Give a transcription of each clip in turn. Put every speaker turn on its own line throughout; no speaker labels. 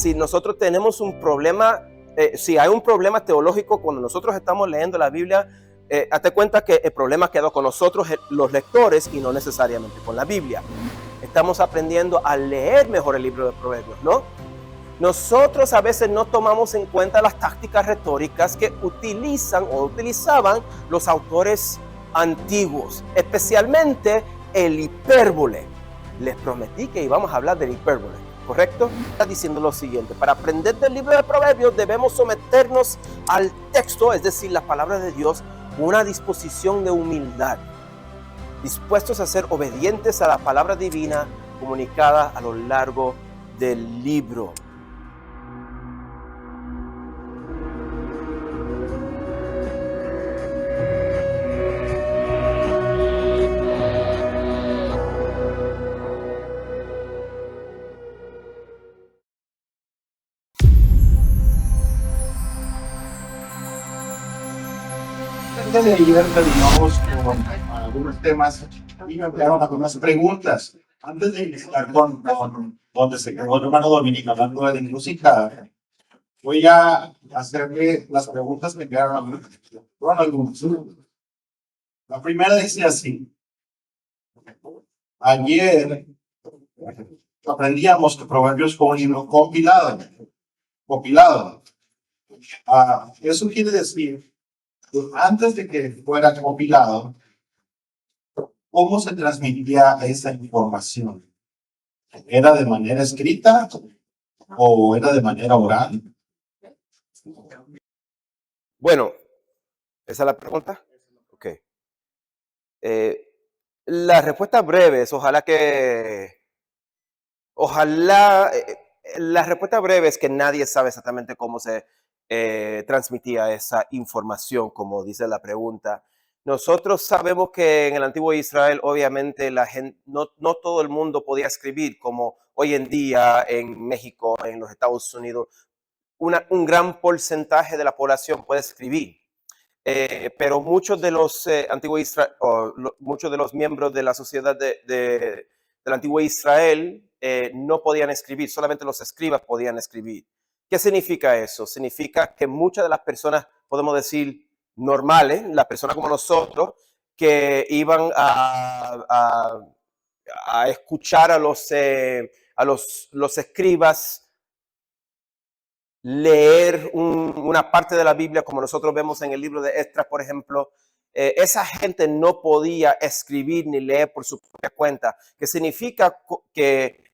si nosotros tenemos un problema, si hay un problema teológico cuando nosotros estamos leyendo la Biblia, hazte cuenta que el problema quedó con nosotros, los lectores, y no necesariamente con la Biblia. Estamos aprendiendo a leer mejor el libro de Proverbios, ¿no? Nosotros a veces no tomamos en cuenta las tácticas retóricas que utilizan o utilizaban los autores antiguos, especialmente el hipérbole. Les prometí que íbamos a hablar del hipérbole, ¿correcto? Está diciendo lo siguiente: para aprender del libro de Proverbios debemos someternos al texto, es decir, la palabra de Dios, con una disposición de humildad, dispuestos a ser obedientes a la palabra divina comunicada a lo largo del libro.
Antes de ir, terminamos con algunos temas y me enviaron algunas preguntas. Antes de iniciar con donde se quedó el hermano Dominic hablando de la encrucijada, voy a hacerle las preguntas que me enviaron a mí. Fueron algunas. La primera dice así: ayer aprendíamos que Proverbios fue un libro compilado. Eso quiere decir que antes de que fuera compilado, ¿cómo se transmitía esa información? ¿Era de manera escrita o era de manera oral?
Bueno, ¿esa es la pregunta? Ok. La respuesta breve es la respuesta breve es que nadie sabe exactamente cómo se transmitía esa información, como dice la pregunta. Nosotros sabemos que en el antiguo Israel, obviamente, la gente, no todo el mundo podía escribir, como hoy en día en México, en los Estados Unidos. Un gran porcentaje de la población puede escribir. Pero muchos de los antiguos muchos de los miembros de la sociedad del antiguo Israel no podían escribir, solamente los escribas podían escribir. ¿Qué significa eso? Significa que muchas de las personas, podemos decir, normales, las personas como nosotros, que iban a escuchar a los escribas leer una parte de la Biblia, como nosotros vemos en el libro de Esdras, por ejemplo. Esa gente no podía escribir ni leer por su propia cuenta, que significa que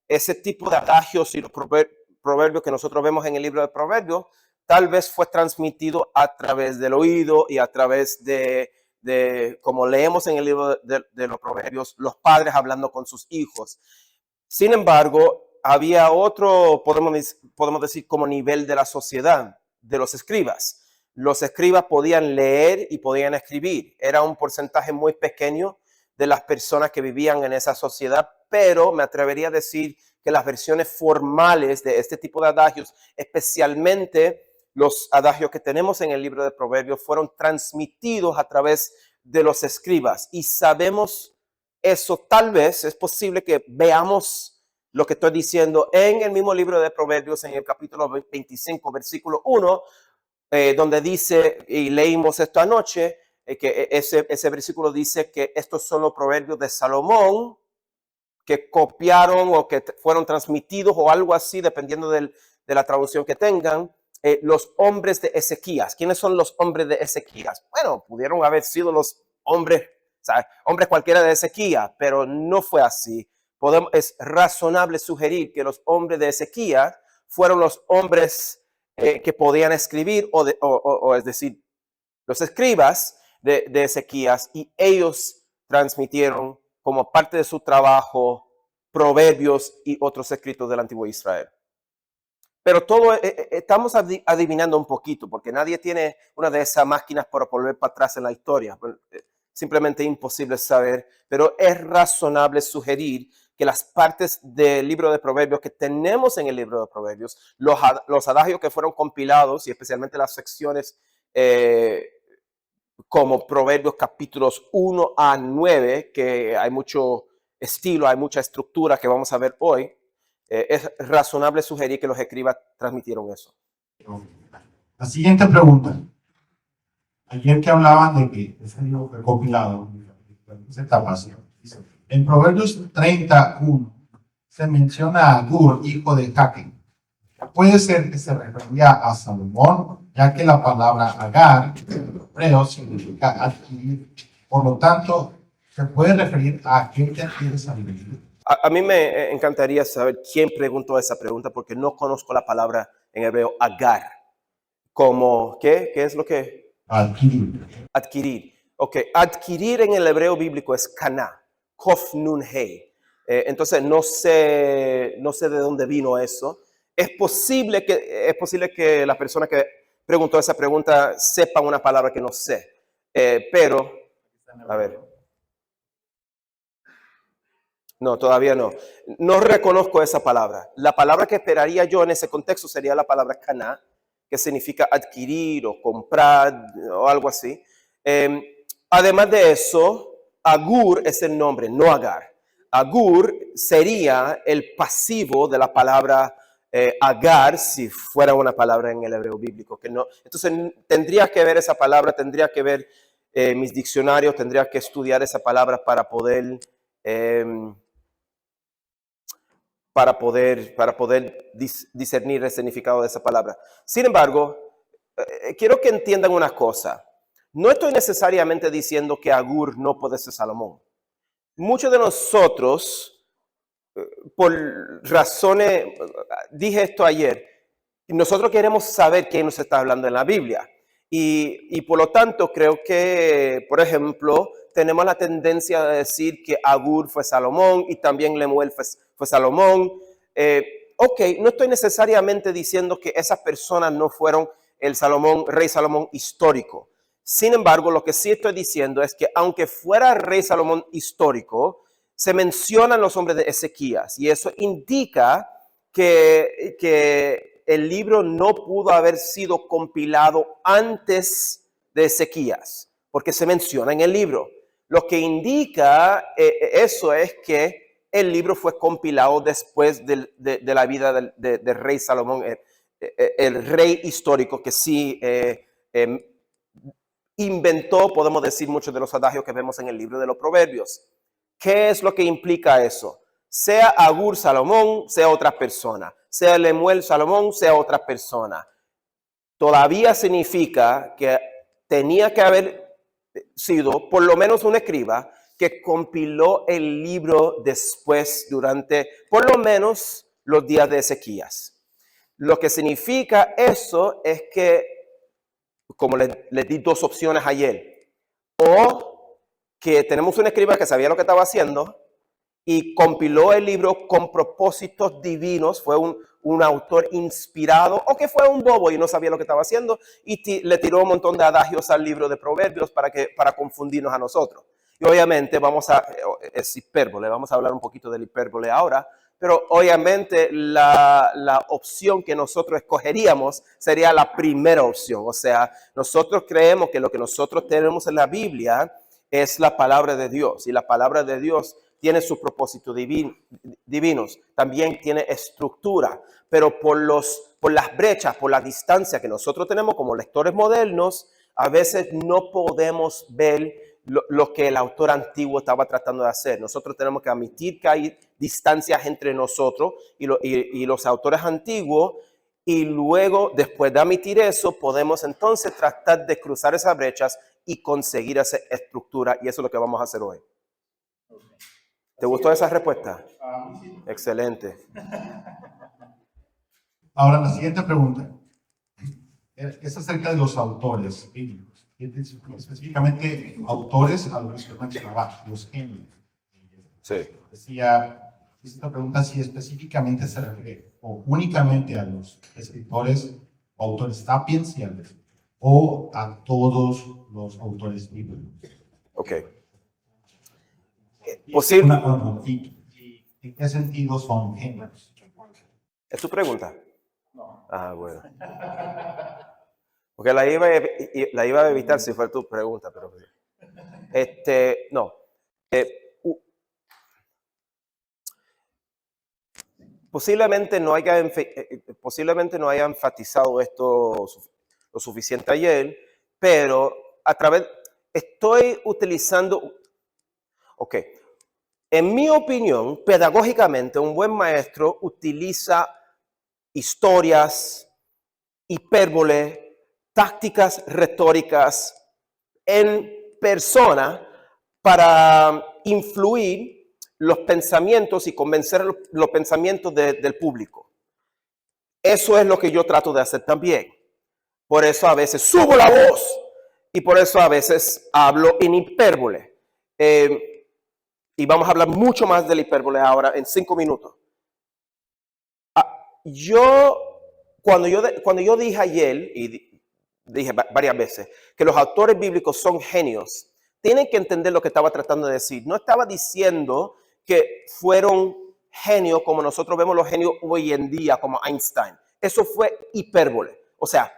ese tipo de adagios y los proverbios que nosotros vemos en el libro de Proverbios tal vez fue transmitido a través del oído y a través de como leemos en el libro de los Proverbios, los padres hablando con sus hijos. Sin embargo, había otro, podemos decir, como nivel de la sociedad, de los escribas. Los escribas podían leer y podían escribir. Era un porcentaje muy pequeño de las personas que vivían en esa sociedad, pero me atrevería a decir que las versiones formales de este tipo de adagios, especialmente los adagios que tenemos en el libro de Proverbios, fueron transmitidos a través de los escribas. Y sabemos eso, tal vez es posible que veamos lo que estoy diciendo en el mismo libro de Proverbios, en el capítulo 25, versículo 1, donde dice, y leímos esto anoche, que ese versículo dice que estos son los proverbios de Salomón, que copiaron o que fueron transmitidos o algo así, dependiendo de la traducción que tengan, los hombres de Ezequías. ¿Quiénes son los hombres de Ezequías? Bueno, pudieron haber sido los hombres cualquiera de Ezequías, pero no fue así. Es razonable sugerir que los hombres de Ezequías fueron los hombres que podían escribir, es decir, los escribas de Ezequías, y ellos transmitieron como parte de su trabajo proverbios y otros escritos del antiguo Israel. Pero estamos adivinando un poquito, porque nadie tiene una de esas máquinas para volver para atrás en la historia. Simplemente imposible saber, pero es razonable sugerir que las partes del libro de Proverbios que tenemos en el libro de Proverbios, los adagios que fueron compilados, y especialmente las secciones como Proverbios capítulos 1 a 9, que hay mucho estilo, hay mucha estructura que vamos a ver hoy, Es razonable sugerir que los escribas transmitieron eso.
La siguiente pregunta. Ayer que hablaban de que ese libro fue compilado, se está pasando. En Proverbios 31 se menciona a Agur, hijo de Jaque. Puede ser que se refería a Salomón, ya que la palabra Agar en hebreo significa adquirir. Por lo tanto, se puede referir a aquel que adquiere sabiduría.
A mí me encantaría saber quién preguntó esa pregunta porque no conozco la palabra en hebreo Agar. Como, ¿qué? ¿Qué es lo que?
Adquirir.
Adquirir. Ok, adquirir en el hebreo bíblico es kana, kof nun hei. Entonces no sé de dónde vino eso. Es posible que la persona que preguntó esa pregunta sepa una palabra que no sé. Pero, a ver. No, todavía no. No reconozco esa palabra. La palabra que esperaría yo en ese contexto sería la palabra kana, que significa adquirir o comprar o algo así. Además de eso, Agur es el nombre, no Agar. Agur sería el pasivo de la palabra Agar si fuera una palabra en el hebreo bíblico. Que no. Entonces tendría que ver esa palabra, tendría que ver mis diccionarios, tendría que estudiar esa palabra para poder discernir el significado de esa palabra. Sin embargo, quiero que entiendan una cosa. No estoy necesariamente diciendo que Agur no puede ser Salomón. Muchos de nosotros, por razones, dije esto ayer, nosotros queremos saber quién nos está hablando en la Biblia. Y por lo tanto, creo que, por ejemplo, tenemos la tendencia de decir que Agur fue Salomón y también Lemuel fue Salomón. Ok, no estoy necesariamente diciendo que esas personas no fueron el rey Salomón histórico. Sin embargo, lo que sí estoy diciendo es que aunque fuera rey Salomón histórico, se mencionan los hombres de Ezequías y eso indica que el libro no pudo haber sido compilado antes de Ezequías, porque se menciona en el libro. Lo que indica eso es que el libro fue compilado después de la vida del rey Salomón, el rey histórico que sí inventó, podemos decir, muchos de los adagios que vemos en el libro de los Proverbios. ¿Qué es lo que implica eso? Sea Agur Salomón, sea otra persona. Sea Lemuel Salomón, sea otra persona. Todavía significa que tenía que haber sido por lo menos un escriba que compiló el libro después, durante por lo menos los días de Ezequías. Lo que significa eso es que, como les di dos opciones ayer, o que tenemos un escriba que sabía lo que estaba haciendo y compiló el libro con propósitos divinos, fue un autor inspirado, o que fue un bobo y no sabía lo que estaba haciendo y le tiró un montón de adagios al libro de Proverbios para confundirnos a nosotros. Y obviamente es hipérbole, vamos a hablar un poquito del hipérbole ahora, pero obviamente la opción que nosotros escogeríamos sería la primera opción. O sea, nosotros creemos que lo que nosotros tenemos en la Biblia es la palabra de Dios, y la palabra de Dios tiene sus propósitos divinos, también tiene estructura, pero por las brechas, por la distancia que nosotros tenemos como lectores modernos, a veces no podemos ver lo que el autor antiguo estaba tratando de hacer. Nosotros tenemos que admitir que hay distancias entre nosotros y los autores antiguos, y luego, después de admitir eso, podemos entonces tratar de cruzar esas brechas y conseguir esa estructura, y eso es lo que vamos a hacer hoy. ¿Te gustó esa respuesta?
Sí.
Excelente.
Ahora, la siguiente pregunta es acerca de los autores bíblicos, específicamente autores a los que mencionaba, los genios.
Sí.
Esta pregunta si específicamente se refiere o únicamente a los escritores, autores sapienciales, o a todos los autores bíblicos.
Ok.
¿En qué sentido son genios?
¿Es tu pregunta?
No.
Ah, bueno. Porque la iba a evitar si fuera tu pregunta, pero no. posiblemente no haya enfatizado esto lo suficiente ayer, pero estoy utilizando, ok, en mi opinión, pedagógicamente, un buen maestro utiliza historias, hipérbole, tácticas retóricas en persona para influir los pensamientos y convencer los pensamientos del público. Eso es lo que yo trato de hacer también. Por eso a veces subo la voz y por eso a veces hablo en hipérbole. Y vamos a hablar mucho más de la hipérbole ahora en 5 minutos. Cuando yo dije ayer, y dije varias veces, que los autores bíblicos son genios, tienen que entender lo que estaba tratando de decir. No estaba diciendo que fueron genios como nosotros vemos los genios hoy en día, como Einstein. Eso fue hipérbole. O sea,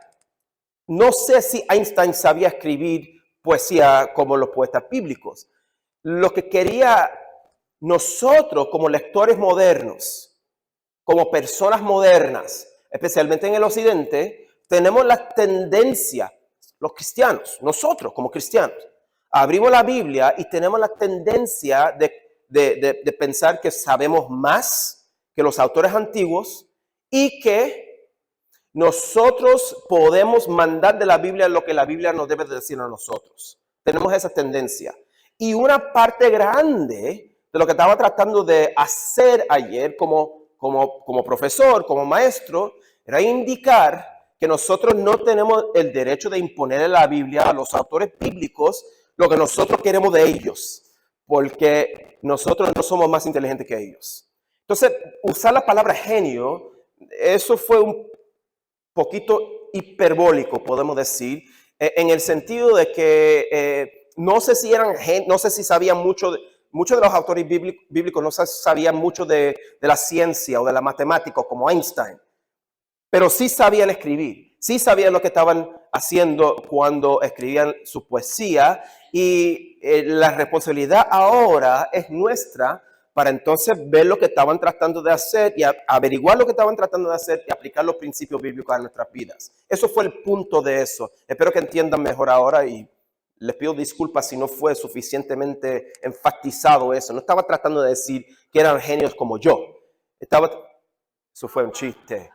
no sé si Einstein sabía escribir poesía como los poetas bíblicos. Lo que quería nosotros como lectores modernos, como personas modernas, especialmente en el occidente, tenemos la tendencia, los cristianos, nosotros como cristianos, abrimos la Biblia y tenemos la tendencia de pensar que sabemos más que los autores antiguos y que nosotros podemos mandar de la Biblia lo que la Biblia nos debe decir a nosotros. Tenemos esa tendencia. Y una parte grande de lo que estaba tratando de hacer ayer como profesor, como maestro, era indicar que nosotros no tenemos el derecho de imponer en la Biblia a los autores bíblicos lo que nosotros queremos de ellos, porque nosotros no somos más inteligentes que ellos. Entonces, usar la palabra genio, eso fue un poquito hiperbólico, podemos decir, en el sentido de que no sé si sabían muchos de los autores bíblicos no sabían mucho de la ciencia o de la matemática como Einstein, pero sí sabían escribir, sí sabían lo que estaban haciendo cuando escribían su poesía y la responsabilidad ahora es nuestra para entonces ver lo que estaban tratando de hacer y averiguar lo que estaban tratando de hacer y aplicar los principios bíblicos a nuestras vidas. Eso fue el punto de eso. Espero que entiendan mejor ahora y les pido disculpas si no fue suficientemente enfatizado eso. No estaba tratando de decir que eran genios como yo. Eso fue un chiste.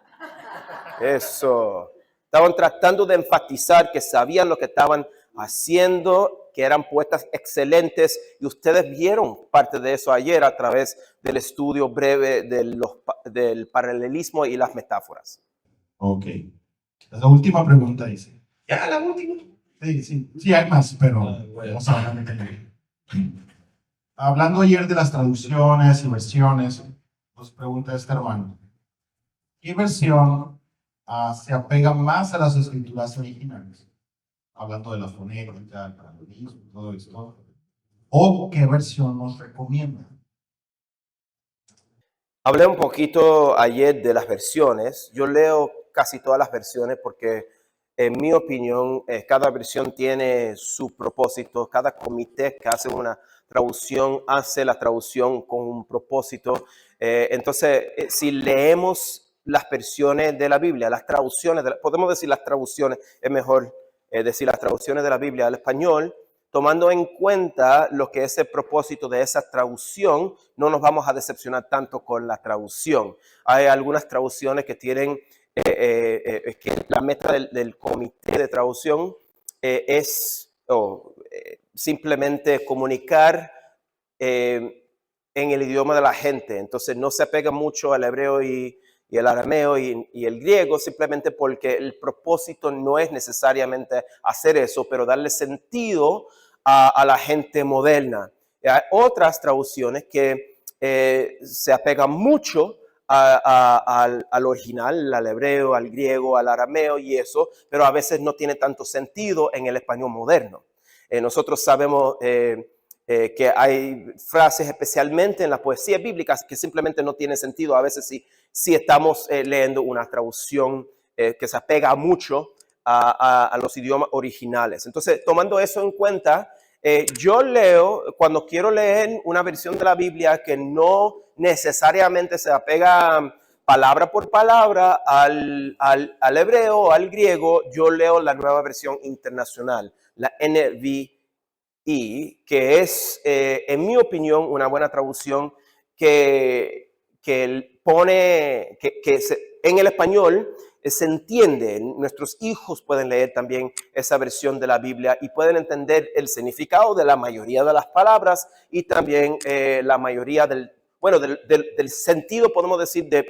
Eso. Estaban tratando de enfatizar que sabían lo que estaban haciendo, que eran poetas excelentes, y ustedes vieron parte de eso ayer a través del estudio breve del paralelismo y las metáforas.
Ok. La última pregunta dice. ¿Ya la última? Sí, hay más, pero vamos a ver. Hablando ayer de las traducciones y versiones, nos pregunta este hermano, ¿qué versión se apega más a las escrituras originales? Hablando de la fonética, el paralelismo, todo esto. ¿O qué versión nos recomienda?
Hablé un poquito ayer de las versiones. Yo leo casi todas las versiones porque, en mi opinión, cada versión tiene su propósito. Cada comité que hace una traducción hace la traducción con un propósito. Entonces, si leemos las versiones de la Biblia, las traducciones, podemos decir las traducciones, es mejor decir las traducciones de la Biblia al español, tomando en cuenta lo que es el propósito de esa traducción, no nos vamos a decepcionar tanto con la traducción. Hay algunas traducciones que tienen que la meta del comité de traducción es simplemente comunicar en el idioma de la gente. Entonces no se apega mucho al hebreo y el arameo y el griego, simplemente porque el propósito no es necesariamente hacer eso, pero darle sentido a la gente moderna. Hay otras traducciones que se apegan mucho al original, al hebreo, al griego, al arameo y eso, pero a veces no tiene tanto sentido en el español moderno. Nosotros sabemos que hay frases, especialmente en la poesía bíblica, que simplemente no tienen sentido. A veces si estamos leyendo una traducción que se apega mucho a los idiomas originales. Entonces, tomando eso en cuenta, yo leo, cuando quiero leer una versión de la Biblia que no necesariamente se apega palabra por palabra al hebreo o al griego, yo leo la Nueva Versión Internacional, la NVI, que es, en mi opinión, una buena traducción que pone, en el español se entiende. Nuestros hijos pueden leer también esa versión de la Biblia y pueden entender el significado de la mayoría de las palabras y también la mayoría del sentido, podemos decir, de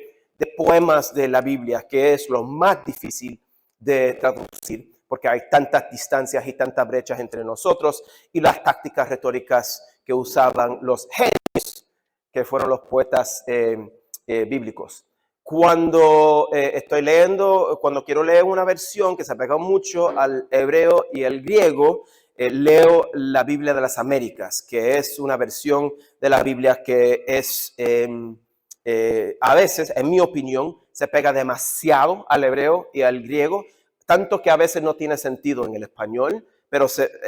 poemas de la Biblia, que es lo más difícil de traducir, porque hay tantas distancias y tantas brechas entre nosotros y las tácticas retóricas que usaban los genios, que fueron los poetas bíblicos. Cuando cuando quiero leer una versión que se apega mucho al hebreo y al griego, leo la Biblia de las Américas, que es una versión de la Biblia que es, a veces, en mi opinión, se pega demasiado al hebreo y al griego, tanto que a veces no tiene sentido en el español, pero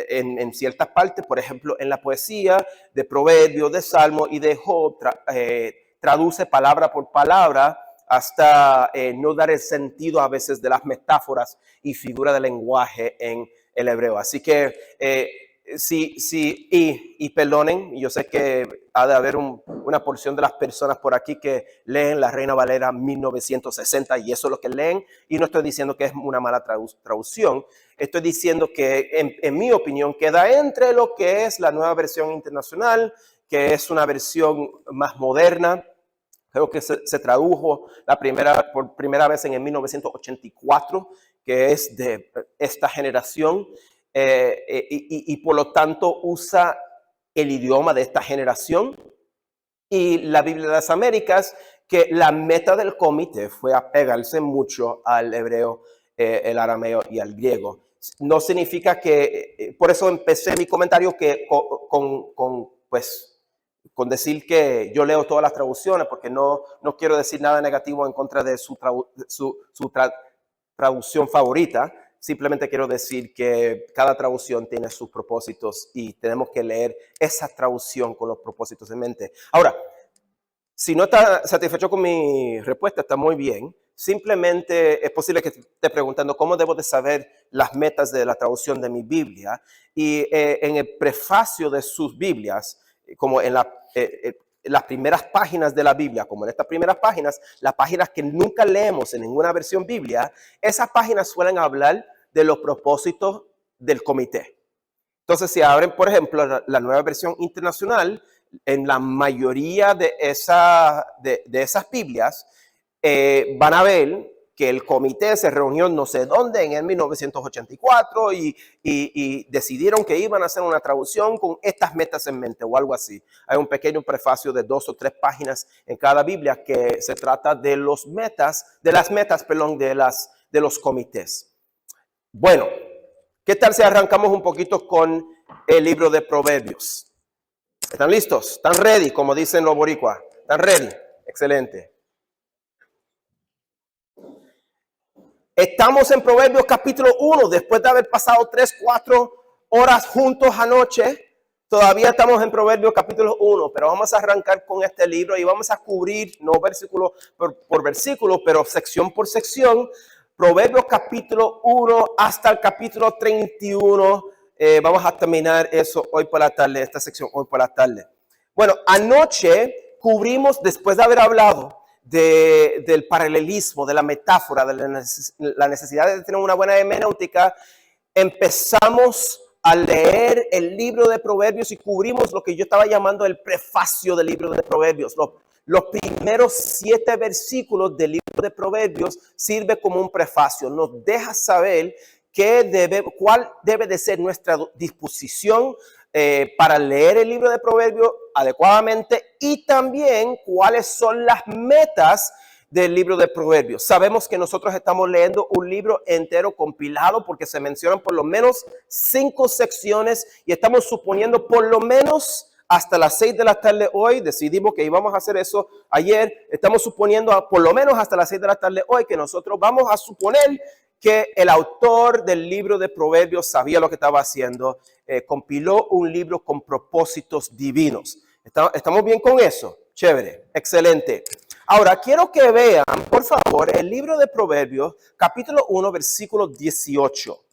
en ciertas partes, por ejemplo, en la poesía de Proverbios, de Salmo y de Job, traduce palabra por palabra hasta no dar el sentido a veces de las metáforas y figuras de lenguaje en el hebreo. Así que y perdonen, yo sé que ha de haber una porción de las personas por aquí que leen la Reina Valera 1960 y eso es lo que leen, y no estoy diciendo que es una mala traducción, estoy diciendo que en mi opinión queda entre lo que es la Nueva Versión Internacional, que es una versión más moderna. Creo que se tradujo por primera vez en el 1984, que es de esta generación, y por lo tanto usa el idioma de esta generación. Y la Biblia de las Américas, que la meta del comité fue apegarse mucho al hebreo, el arameo y al griego. No significa que, por eso empecé mi comentario que con decir que yo leo todas las traducciones, porque no quiero decir nada negativo en contra de su traducción favorita. Simplemente quiero decir que cada traducción tiene sus propósitos y tenemos que leer esa traducción con los propósitos en mente. Ahora, si no está satisfecho con mi respuesta, está muy bien. Simplemente es posible que esté preguntando cómo debo de saber las metas de la traducción de mi Biblia. Y en el prefacio de sus Biblias, como en las primeras páginas de la Biblia, como en estas primeras páginas, las páginas que nunca leemos en ninguna versión biblia, esas páginas suelen hablar de los propósitos del comité. Entonces, si abren, por ejemplo, la Nueva Versión Internacional, en la mayoría de esas Biblias, van a ver que el comité se reunió no sé dónde en el 1984 y decidieron que iban a hacer una traducción con estas metas en mente o algo así. Hay un pequeño prefacio de 2 o 3 páginas en cada Biblia que se trata de las metas de los comités. Bueno, ¿qué tal si arrancamos un poquito con el libro de Proverbios? ¿Están listos? ¿Están ready? Como dicen los boricuas. ¿Están ready? Excelente. Estamos en Proverbios capítulo 1, después de haber pasado 3-4 horas juntos anoche, todavía estamos en Proverbios capítulo 1, pero vamos a arrancar con este libro y vamos a cubrir, no versículo por versículo, pero sección por sección, Proverbios capítulo 1 hasta el capítulo 31. Vamos a terminar eso hoy por la tarde, esta sección hoy por la tarde. Bueno, anoche cubrimos, después de haber hablado del paralelismo, de la metáfora, de la necesidad de tener una buena hermenéutica, empezamos a leer el libro de Proverbios y cubrimos lo que yo estaba llamando el prefacio del libro de Proverbios. Los primeros 7 versículos del libro de Proverbios sirve como un prefacio, nos deja saber cuál debe de ser nuestra disposición para leer el libro de Proverbios adecuadamente y también cuáles son las metas del libro de Proverbios. Sabemos que nosotros estamos leyendo un libro entero compilado porque se mencionan por lo menos 5 secciones y estamos suponiendo por lo menos hasta las 6 de la tarde hoy. Decidimos que íbamos a hacer eso ayer. Estamos suponiendo por lo menos hasta las 6 de la tarde hoy que nosotros vamos a suponer que el autor del libro de Proverbios sabía lo que estaba haciendo, compiló un libro con propósitos divinos. ¿Estamos bien con eso? Chévere, excelente. Ahora, quiero que vean, por favor, el libro de Proverbios, capítulo 1, versículo 18.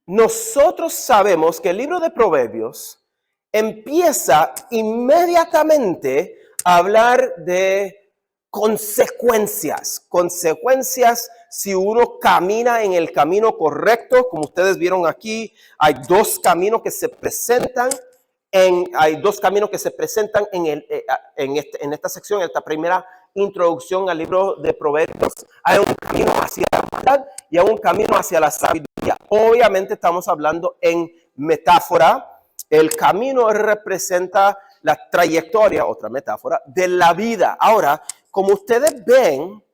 Nosotros sabemos que el libro de Proverbios empieza inmediatamente a hablar de consecuencias. Consecuencias si uno camina en el camino correcto. Como ustedes vieron aquí, hay dos caminos que se presentan. En esta sección, en esta primera introducción al libro de Proverbios. Hay un camino hacia la maldad y hay un camino hacia la sabiduría. Obviamente estamos hablando en metáfora. El camino representa la trayectoria, otra metáfora, de la vida. Ahora, como ustedes ven,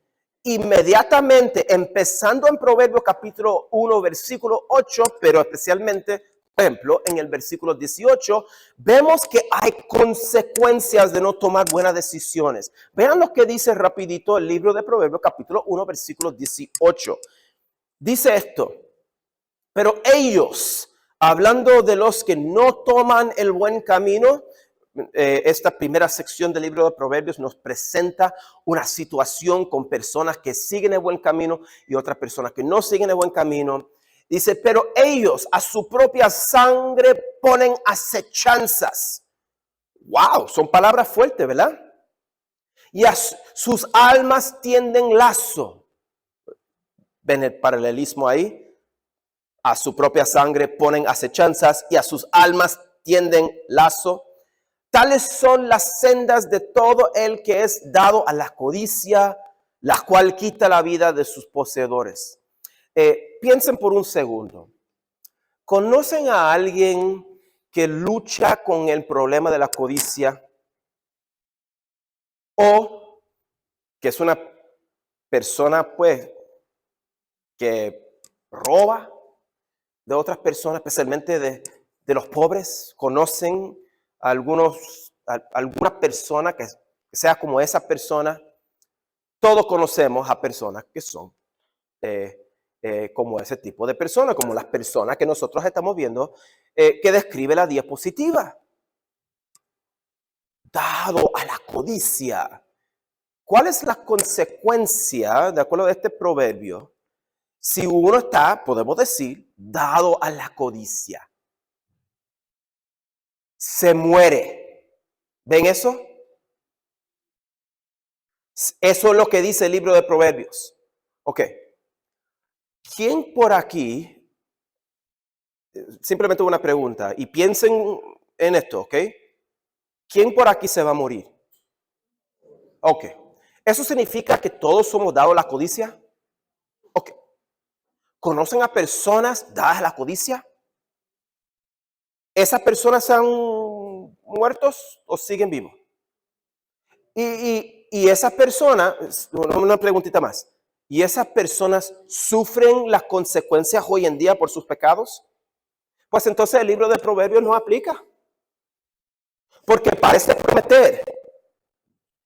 inmediatamente, empezando en Proverbios capítulo 1, versículo 8, pero especialmente, por ejemplo, en el versículo 18, vemos que hay consecuencias de no tomar buenas decisiones. Vean lo que dice rapidito el libro de Proverbios capítulo 1, versículo 18. Dice esto: pero ellos, hablando de los que no toman el buen camino, esta primera sección del libro de Proverbios nos presenta una situación con personas que siguen el buen camino y otras personas que no siguen el buen camino. Dice, pero ellos a su propia sangre ponen acechanzas. Wow, son palabras fuertes, ¿verdad? Y a sus almas tienden lazo. ¿Ven el paralelismo ahí? A su propia sangre ponen acechanzas y a sus almas tienden lazo. Tales son las sendas de todo el que es dado a la codicia, la cual quita la vida de sus poseedores. Piensen por un segundo. ¿Conocen a alguien que lucha con el problema de la codicia? O que es una persona, pues, que roba de otras personas, especialmente de los pobres. ¿Conocen a alguna persona que sea como esa persona? Todos conocemos a personas que son como ese tipo de personas, como las personas que nosotros estamos viendo que describe la diapositiva. Dado a la codicia. ¿Cuál es la consecuencia, de acuerdo a este proverbio, si uno está, podemos decir, dado a la codicia? Se muere. ¿Ven eso? Eso es lo que dice el libro de Proverbios. Ok. ¿Quién por aquí, simplemente una pregunta, y piensen en esto, ok? ¿Quién por aquí se va a morir? Ok. ¿Eso significa que todos somos dados a la codicia? Ok. ¿Conocen a personas dadas a la codicia? ¿Esas personas se han muertos o siguen vivos? Y esas personas, una preguntita más, ¿y esas personas sufren las consecuencias hoy en día por sus pecados? Pues entonces el libro de Proverbios no aplica. Porque parece prometer,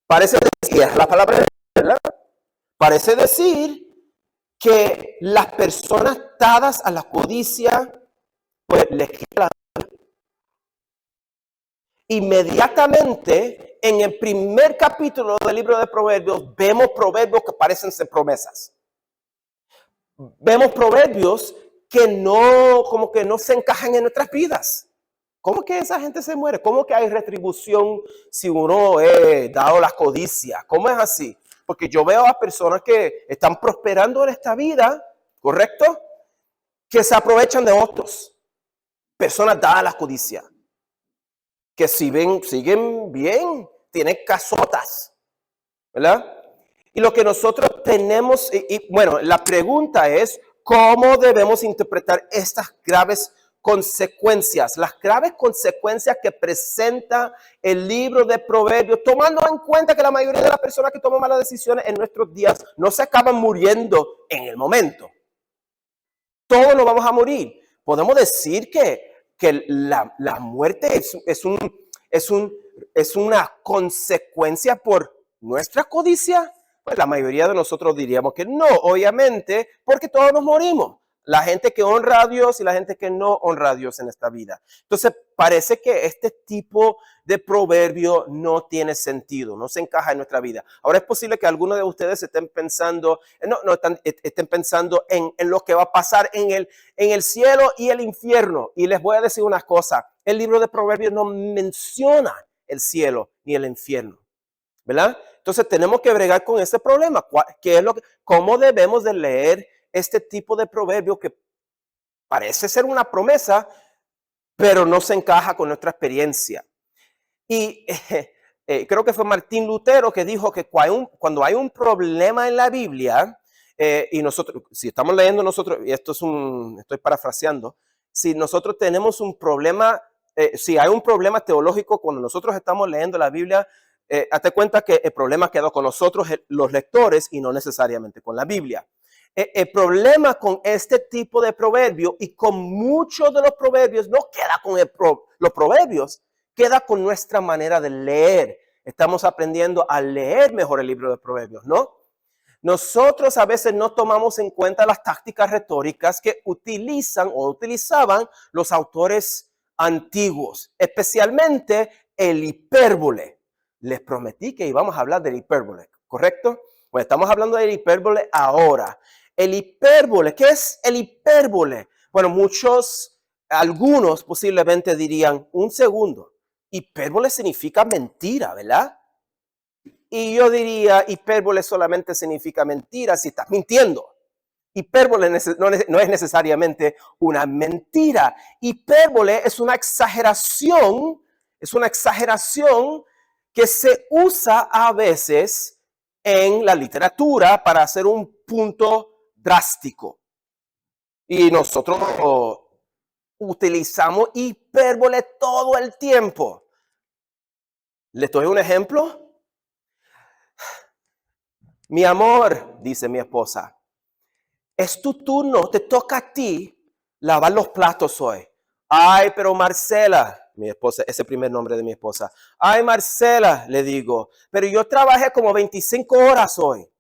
parece decir, la palabra, ¿verdad? Parece decir que las personas dadas a la codicia, pues les quita la vida. Inmediatamente, en el primer capítulo del libro de Proverbios, vemos proverbios que parecen ser promesas. Vemos proverbios que como que no se encajan en nuestras vidas. ¿Cómo que esa gente se muere? ¿Cómo que hay retribución si uno es dado la codicia? ¿Cómo es así? Porque yo veo a personas que están prosperando en esta vida, ¿correcto? Que se aprovechan de otros. Personas dadas a la codicia. Que siguen bien, tienen casotas, ¿verdad? Y lo que nosotros tenemos, bueno, la pregunta es, ¿cómo debemos interpretar estas graves consecuencias? Las graves consecuencias que presenta el libro de Proverbios, tomando en cuenta que la mayoría de las personas que toman malas decisiones en nuestros días no se acaban muriendo en el momento. Todos nos vamos a morir. Podemos decir que la muerte es una consecuencia por nuestra codicia. Pues la mayoría de nosotros diríamos que no, obviamente, porque todos nos morimos. La gente que honra a Dios y la gente que no honra a Dios en esta vida. Entonces, parece que este tipo de proverbio no tiene sentido, no se encaja en nuestra vida. Ahora es posible que algunos de ustedes estén pensando, estén pensando en lo que va a pasar en el cielo y el infierno. Y les voy a decir una cosa, el libro de Proverbios no menciona el cielo ni el infierno, ¿verdad? Entonces tenemos que bregar con este problema. ¿Cómo debemos de leer este tipo de proverbio que parece ser una promesa, pero no se encaja con nuestra experiencia? Y creo que fue Martín Lutero que dijo que cuando hay un problema en la Biblia, y nosotros, si estamos leyendo nosotros, y estoy parafraseando, si nosotros tenemos un problema, si hay un problema teológico cuando nosotros estamos leyendo la Biblia, hazte cuenta que el problema quedó con nosotros, los lectores, y no necesariamente con la Biblia. El problema con este tipo de proverbio y con muchos de los proverbios no queda con los proverbios, queda con nuestra manera de leer. Estamos aprendiendo a leer mejor el libro de Proverbios, ¿no? Nosotros a veces no tomamos en cuenta las tácticas retóricas que utilizaban los autores antiguos, especialmente el hipérbole. Les prometí que íbamos a hablar del hipérbole, ¿correcto? Pues estamos hablando del hipérbole ahora. El hipérbole, ¿qué es el hipérbole? Bueno, algunos posiblemente dirían, un segundo, hipérbole significa mentira, ¿verdad? Y yo diría, hipérbole solamente significa mentira si estás mintiendo. Hipérbole no es necesariamente una mentira. Hipérbole es una exageración que se usa a veces en la literatura para hacer un punto drástico. Y nosotros utilizamos hipérbole todo el tiempo. ¿Les doy un ejemplo? Mi amor, dice mi esposa, es tu turno, te toca a ti lavar los platos hoy. Ay, pero Marcela, mi esposa, ese es el primer nombre de mi esposa. Ay, Marcela, le digo, pero yo trabajé como 25 horas hoy.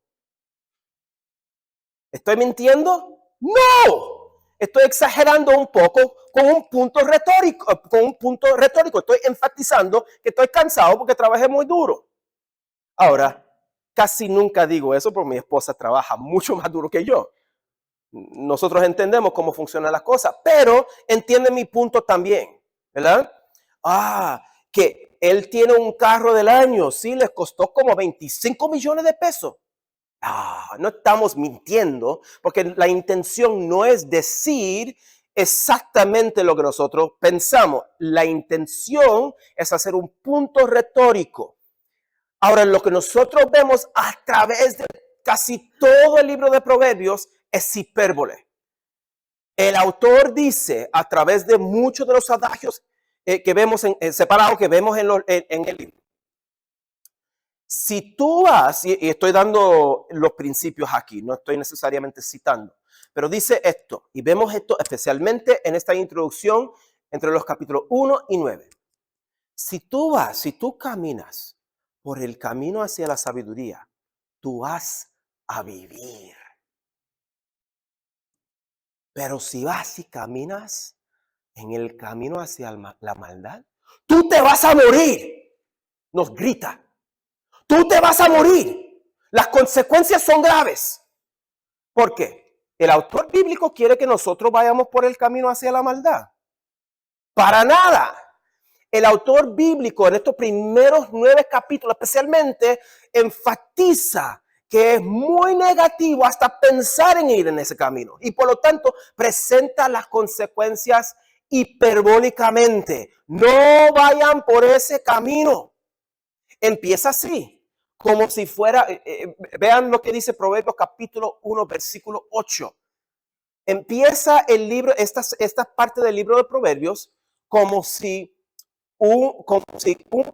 ¿Estoy mintiendo? No, estoy exagerando un poco con un punto retórico. Estoy enfatizando que estoy cansado porque trabajé muy duro. Ahora, casi nunca digo eso porque mi esposa trabaja mucho más duro que yo. Nosotros entendemos cómo funcionan las cosas, pero entiende mi punto también, ¿verdad? Que él tiene un carro del año, sí, les costó como 25 millones de pesos. No estamos mintiendo, porque la intención no es decir exactamente lo que nosotros pensamos. La intención es hacer un punto retórico. Ahora, lo que nosotros vemos a través de casi todo el libro de Proverbios es hipérbole. El autor dice a través de muchos de los adagios que vemos separados que vemos en el libro. Si tú vas, y estoy dando los principios aquí, no estoy necesariamente citando, pero dice esto, y vemos esto especialmente en esta introducción entre los capítulos 1 y 9. Si tú caminas por el camino hacia la sabiduría, tú vas a vivir. Pero si vas y caminas en el camino hacia la maldad, tú te vas a morir. Nos grita. Tú te vas a morir. Las consecuencias son graves. ¿Por qué? El autor bíblico quiere que nosotros vayamos por el camino hacia la maldad. Para nada. El autor bíblico en estos primeros 9 capítulos especialmente enfatiza que es muy negativo hasta pensar en ir en ese camino. Y por lo tanto presenta las consecuencias hiperbólicamente. No vayan por ese camino. Empieza así, como si fuera, vean lo que dice Proverbios capítulo 1, versículo 8. Empieza el libro, esta parte del libro de Proverbios, como si un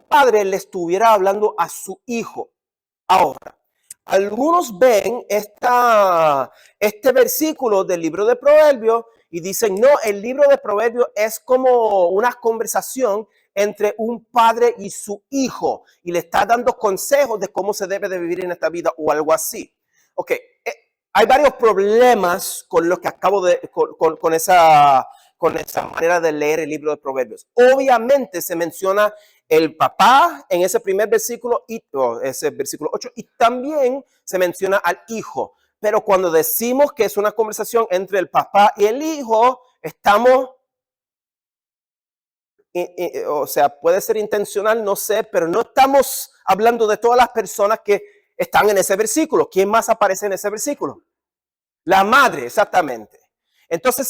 padre le estuviera hablando a su hijo. Ahora, algunos ven este versículo del libro de Proverbios y dicen, no, el libro de Proverbios es como una conversación entre un padre y su hijo y le está dando consejos de cómo se debe de vivir en esta vida o algo así. Ok, hay varios problemas con lo que acabo de, con esa manera de leer el libro de Proverbios. Obviamente se menciona el papá en ese primer versículo, ese versículo 8, y también se menciona al hijo. Pero cuando decimos que es una conversación entre el papá y el hijo, estamos, o sea, puede ser intencional, no sé, pero no estamos hablando de todas las personas que están en ese versículo. ¿Quién más aparece en ese versículo? La madre, exactamente. Entonces,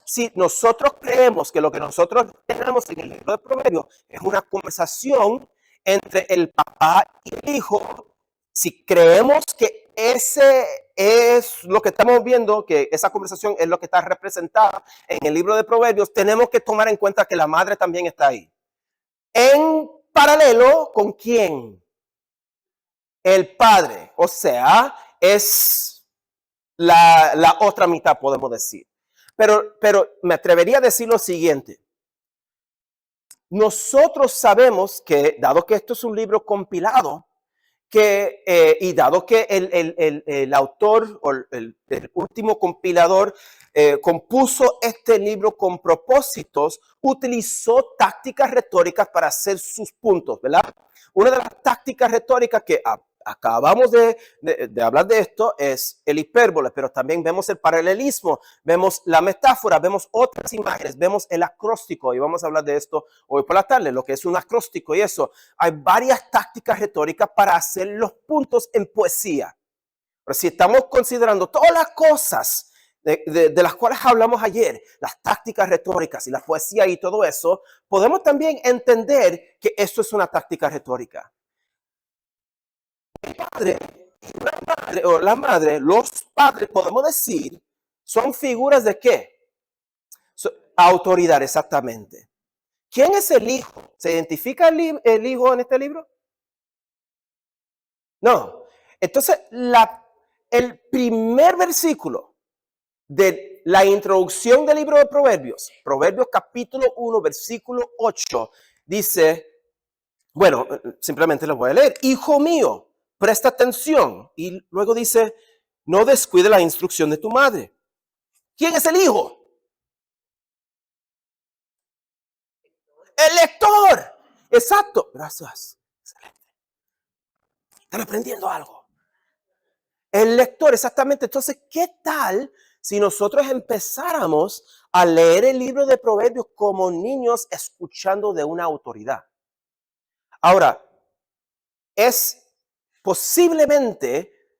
si nosotros creemos que lo que nosotros tenemos en el libro de Proverbios es una conversación entre el papá y el hijo, si creemos que ese es lo que estamos viendo, que esa conversación es lo que está representada en el libro de Proverbios, tenemos que tomar en cuenta que la madre también está ahí. En paralelo, ¿con quién? El padre. O sea, es la otra mitad, podemos decir. Pero me atrevería a decir lo siguiente. Nosotros sabemos que, dado que esto es un libro compilado, y dado que el autor o el último compilador compuso este libro con propósitos, utilizó tácticas retóricas para hacer sus puntos, ¿verdad? Una de las tácticas retóricas que acabamos de hablar de esto es el hipérbole, pero también vemos el paralelismo, vemos la metáfora, vemos otras imágenes, vemos el acróstico, y vamos a hablar de esto hoy por la tarde, lo que es un acróstico y eso. Hay varias tácticas retóricas para hacer los puntos en poesía. Pero si estamos considerando todas las cosas de las cuales hablamos ayer, las tácticas retóricas y la poesía y todo eso, podemos también entender que esto es una táctica retórica. El padre, la madre, los padres, podemos decir, son figuras de ¿qué? Autoridad, exactamente. ¿Quién es el hijo? ¿Se identifica el hijo en este libro? No. Entonces, el primer versículo de la introducción del libro de Proverbios, Proverbios capítulo 1, versículo 8, dice, bueno, simplemente lo voy a leer. Hijo mío, presta atención. Y luego dice, no descuide la instrucción de tu madre. ¿Quién es el hijo? El lector. Exacto. Gracias. Excelente. Están aprendiendo algo. El lector, exactamente. Entonces, ¿qué tal si nosotros empezáramos a leer el libro de Proverbios como niños escuchando de una autoridad? Ahora, es posiblemente,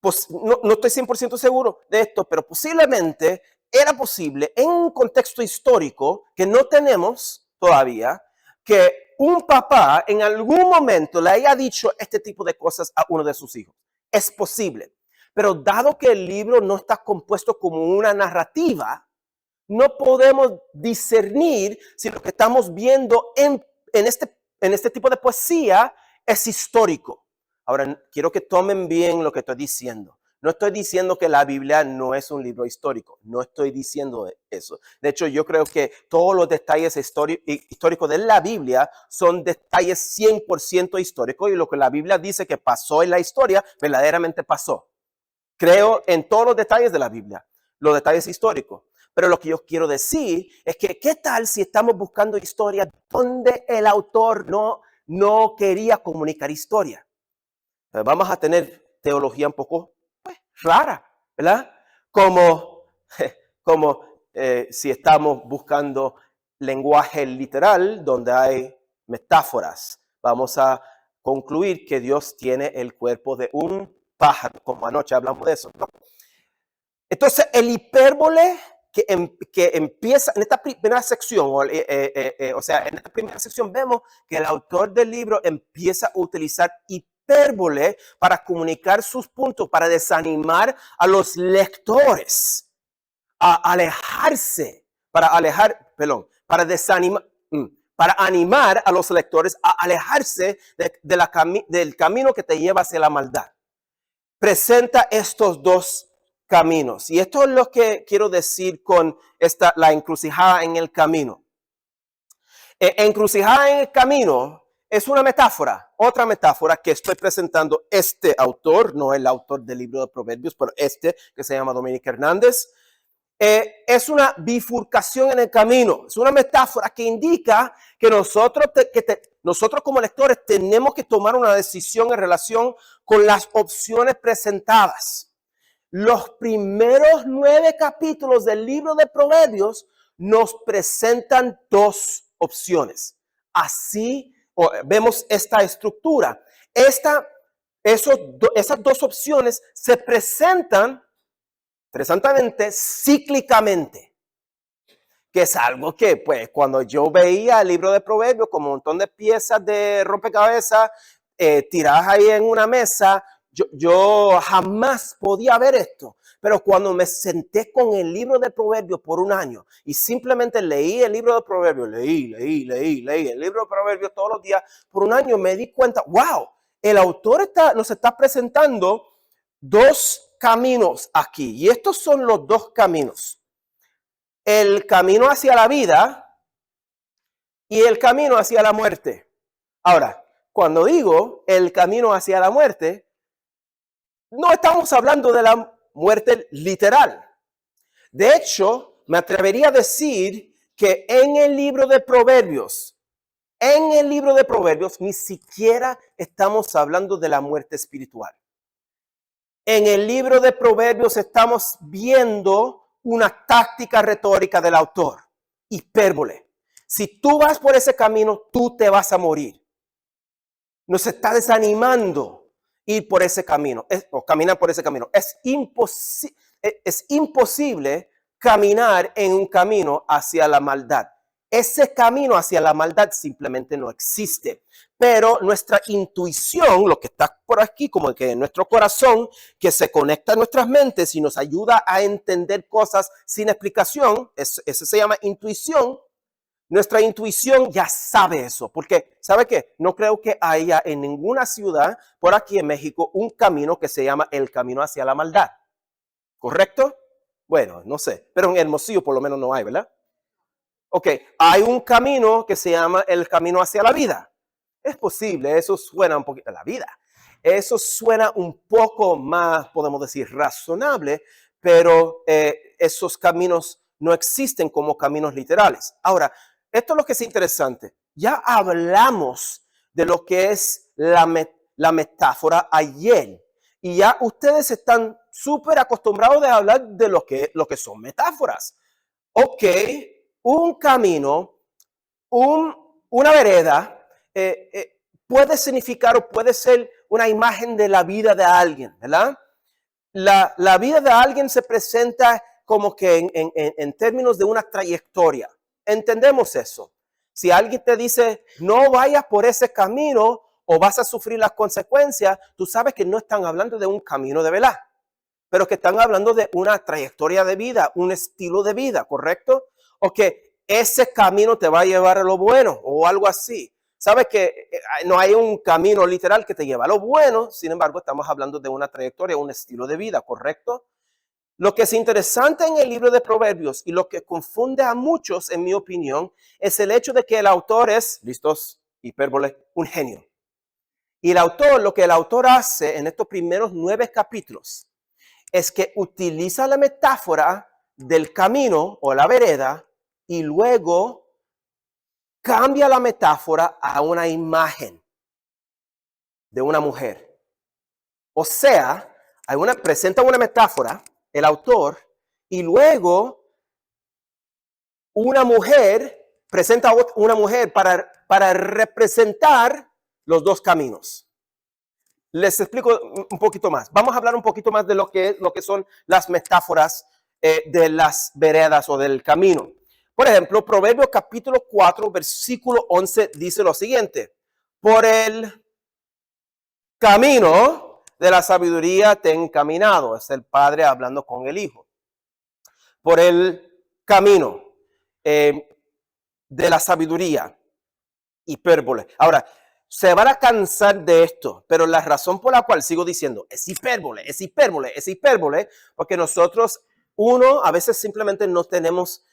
no estoy 100% seguro de esto, pero posiblemente era posible en un contexto histórico que no tenemos todavía, que un papá en algún momento le haya dicho este tipo de cosas a uno de sus hijos. Es posible. Pero dado que el libro no está compuesto como una narrativa, no podemos discernir si lo que estamos viendo en este tipo de poesía es histórico. Ahora, quiero que tomen bien lo que estoy diciendo. No estoy diciendo que la Biblia no es un libro histórico. No estoy diciendo eso. De hecho, yo creo que todos los detalles históricos de la Biblia son detalles 100% históricos, y lo que la Biblia dice que pasó en la historia, verdaderamente pasó. Creo en todos los detalles de la Biblia, los detalles históricos. Pero lo que yo quiero decir es que, ¿qué tal si estamos buscando historia donde el autor no quería comunicar historia? Vamos a tener teología un poco rara, ¿verdad? Como si estamos buscando lenguaje literal donde hay metáforas. Vamos a concluir que Dios tiene el cuerpo de un pájaro, como anoche hablamos de eso, ¿no? Entonces, el hipérbole que empieza en esta primera sección, o sea, en esta primera sección vemos que el autor del libro empieza a utilizar hipérbole para comunicar sus puntos, para desanimar a los lectores, para animar a los lectores a alejarse del camino que te lleva hacia la maldad. Presenta estos dos caminos. Y esto es lo que quiero decir con la encrucijada en el camino. Encrucijada en el camino es una metáfora, otra metáfora que estoy presentando este autor, no el autor del libro de Proverbios, pero este que se llama Dominique Hernández. Es una bifurcación en el camino, es una metáfora que indica que nosotros como lectores tenemos que tomar una decisión en relación con las opciones presentadas. Los primeros 9 capítulos del libro de Proverbios nos presentan 2 opciones. Así vemos esta estructura. Esas 2 opciones se presentan presentemente cíclicamente, que es algo que pues cuando yo veía el libro de Proverbios con un montón de piezas de rompecabezas tiradas ahí en una mesa, yo jamás podía ver esto. Pero cuando me senté con el libro de Proverbios por un año y simplemente leí el libro de Proverbios, leí el libro de Proverbios todos los días por un año, me di cuenta, wow, el autor nos está presentando 2 caminos aquí. Y estos son los 2 caminos. El camino hacia la vida y el camino hacia la muerte. Ahora, cuando digo el camino hacia la muerte, no estamos hablando de la muerte literal. De hecho, me atrevería a decir que en el libro de Proverbios, ni siquiera estamos hablando de la muerte espiritual. En el libro de Proverbios estamos viendo una táctica retórica del autor, hipérbole. Si tú vas por ese camino, tú te vas a morir. Nos está desanimando ir por ese camino, o caminar por ese camino. Es imposible caminar en un camino hacia la maldad. Ese camino hacia la maldad simplemente no existe. Pero nuestra intuición, lo que está por aquí, como que en nuestro corazón, que se conecta a nuestras mentes y nos ayuda a entender cosas sin explicación, eso se llama intuición. Nuestra intuición ya sabe eso, porque ¿sabe qué? No creo que haya en ninguna ciudad por aquí en México un camino que se llama el camino hacia la maldad. ¿Correcto? Bueno, no sé, pero en Hermosillo por lo menos no hay, ¿verdad? Ok, hay un camino que se llama el camino hacia la vida. Es posible, eso suena un poquito, la vida. Eso suena un poco más, podemos decir, razonable, pero esos caminos no existen como caminos literales. Ahora, esto es lo que es interesante. Ya hablamos de lo que es la metáfora ayer. Y ya ustedes están súper acostumbrados de hablar de lo que son metáforas. Ok, un camino, una vereda, puede significar o puede ser una imagen de la vida de alguien, ¿verdad? La vida de alguien se presenta como que en términos de una trayectoria. Entendemos eso. Si alguien te dice, no vayas por ese camino o vas a sufrir las consecuencias, tú sabes que no están hablando de un camino de verdad, pero que están hablando de una trayectoria de vida, un estilo de vida, ¿correcto? O que ese camino te va a llevar a lo bueno o algo así. Sabes que no hay un camino literal que te lleva a lo bueno, sin embargo, estamos hablando de una trayectoria, un estilo de vida, ¿correcto? Lo que es interesante en el libro de Proverbios y lo que confunde a muchos, en mi opinión, es el hecho de que el autor es, listos, hipérbole, un genio. Y lo que el autor hace en estos primeros 9 capítulos es que utiliza la metáfora del camino o la vereda y luego cambia la metáfora a una imagen de una mujer. O sea, presenta una metáfora, el autor, y luego presenta una mujer para representar los 2 caminos. Les explico un poquito más. Vamos a hablar un poquito más de lo que son las metáforas de las veredas o del camino. Por ejemplo, Proverbios capítulo 4, versículo 11 dice lo siguiente. Por el camino de la sabiduría te he encaminado. Es el padre hablando con el hijo. Por el camino de la sabiduría. Hipérbole. Ahora, se van a cansar de esto, pero la razón por la cual sigo diciendo es hipérbole, porque nosotros, a veces simplemente no tenemos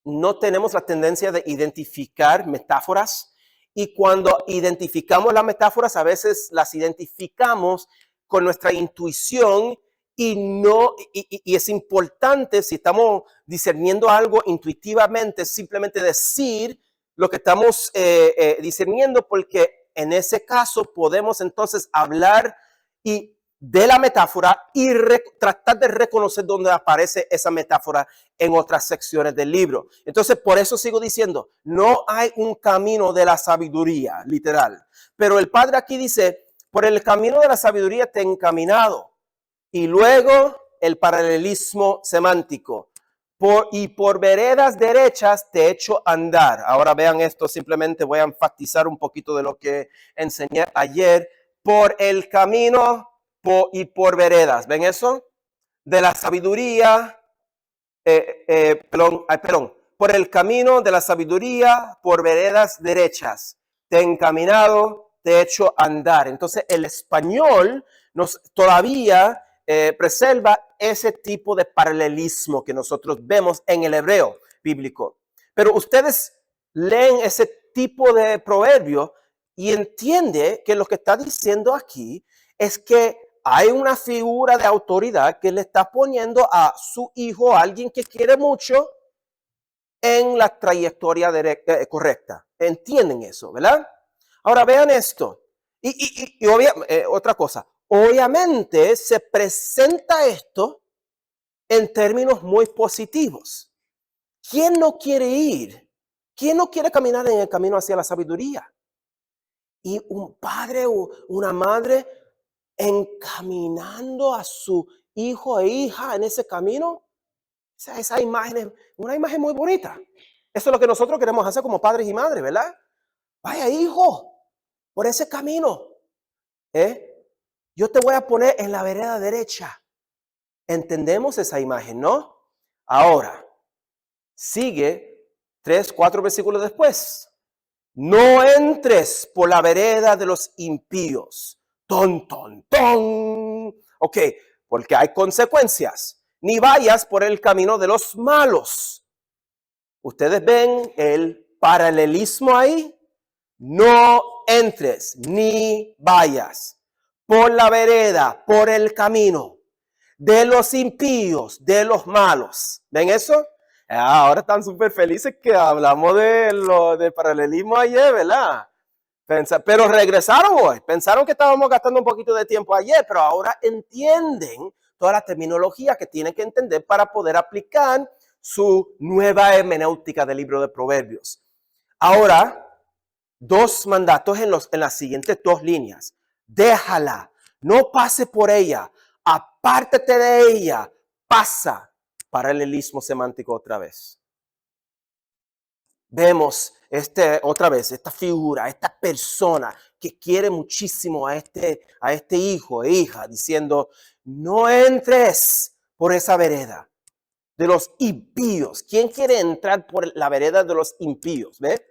no tenemos la tendencia de identificar metáforas, y cuando identificamos las metáforas, a veces las identificamos con nuestra intuición y es importante, si estamos discerniendo algo intuitivamente, simplemente decir lo que estamos discerniendo, porque en ese caso podemos entonces hablar de la metáfora y tratar de reconocer dónde aparece esa metáfora en otras secciones del libro. Entonces, por eso sigo diciendo, no hay un camino de la sabiduría, literal. Pero el Padre aquí dice, por el camino de la sabiduría te he encaminado. Y luego el paralelismo semántico. Por veredas derechas te he hecho andar. Ahora vean esto, simplemente voy a enfatizar un poquito de lo que enseñé ayer. Por el camino y por veredas. ¿Ven eso? De la sabiduría, por el camino de la sabiduría, por veredas derechas. Te he encaminado, te he hecho andar. Entonces el español todavía preserva ese tipo de paralelismo que nosotros vemos en el hebreo bíblico. Pero ustedes leen ese tipo de proverbio y entiende que lo que está diciendo aquí es que hay una figura de autoridad que le está poniendo a su hijo, a alguien que quiere mucho, en la trayectoria correcta. ¿Entienden eso, verdad? Ahora vean esto. Y otra cosa. Obviamente se presenta esto en términos muy positivos. ¿Quién no quiere ir? ¿Quién no quiere caminar en el camino hacia la sabiduría? Y un padre o una madre encaminando a su hijo e hija en ese camino. Esa imagen es una imagen muy bonita. Eso es lo que nosotros queremos hacer como padres y madres, ¿verdad? Vaya, hijo, por ese camino. Yo te voy a poner en la vereda derecha. Entendemos esa imagen, ¿no? Ahora, sigue 3, 4 versículos después. No entres por la vereda de los impíos. Ton, ton, ton. Ok, porque hay consecuencias. Ni vayas por el camino de los malos. ¿Ustedes ven el paralelismo ahí? No entres ni vayas por la vereda, por el camino de los impíos, de los malos. ¿Ven eso? Ahora están súper felices que hablamos de paralelismo ayer, ¿verdad? Pero regresaron hoy. Pensaron que estábamos gastando un poquito de tiempo ayer, pero ahora entienden toda la terminología que tienen que entender para poder aplicar su nueva hermenéutica del libro de Proverbios. Ahora, 2 mandatos en las siguientes 2 líneas. Déjala, no pase por ella, apártate de ella, pasa. Paralelismo semántico otra vez. Vemos otra vez esta figura, esta persona que quiere muchísimo a este hijo e hija, diciendo, no entres por esa vereda de los impíos. ¿Quién quiere entrar por la vereda de los impíos? ¿Ve?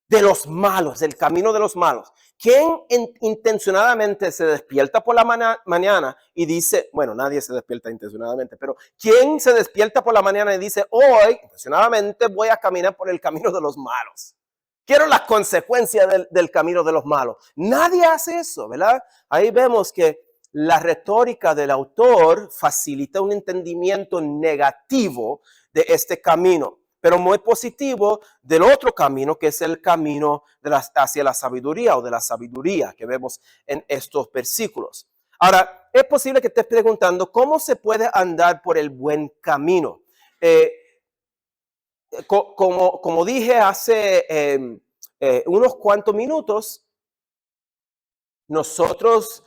De los malos, del camino de los malos. ¿Quién intencionadamente se despierta por la mañana y dice, bueno, nadie se despierta intencionadamente, pero ¿quién se despierta por la mañana y dice, hoy, intencionadamente voy a caminar por el camino de los malos? Quiero las consecuencias del camino de los malos. Nadie hace eso, ¿verdad? Ahí vemos que la retórica del autor facilita un entendimiento negativo de este camino, pero muy positivo del otro camino, que es el camino hacia la sabiduría o de la sabiduría que vemos en estos versículos. Ahora, es posible que estés preguntando, ¿cómo se puede andar por el buen camino? Como dije hace unos cuantos minutos, nosotros,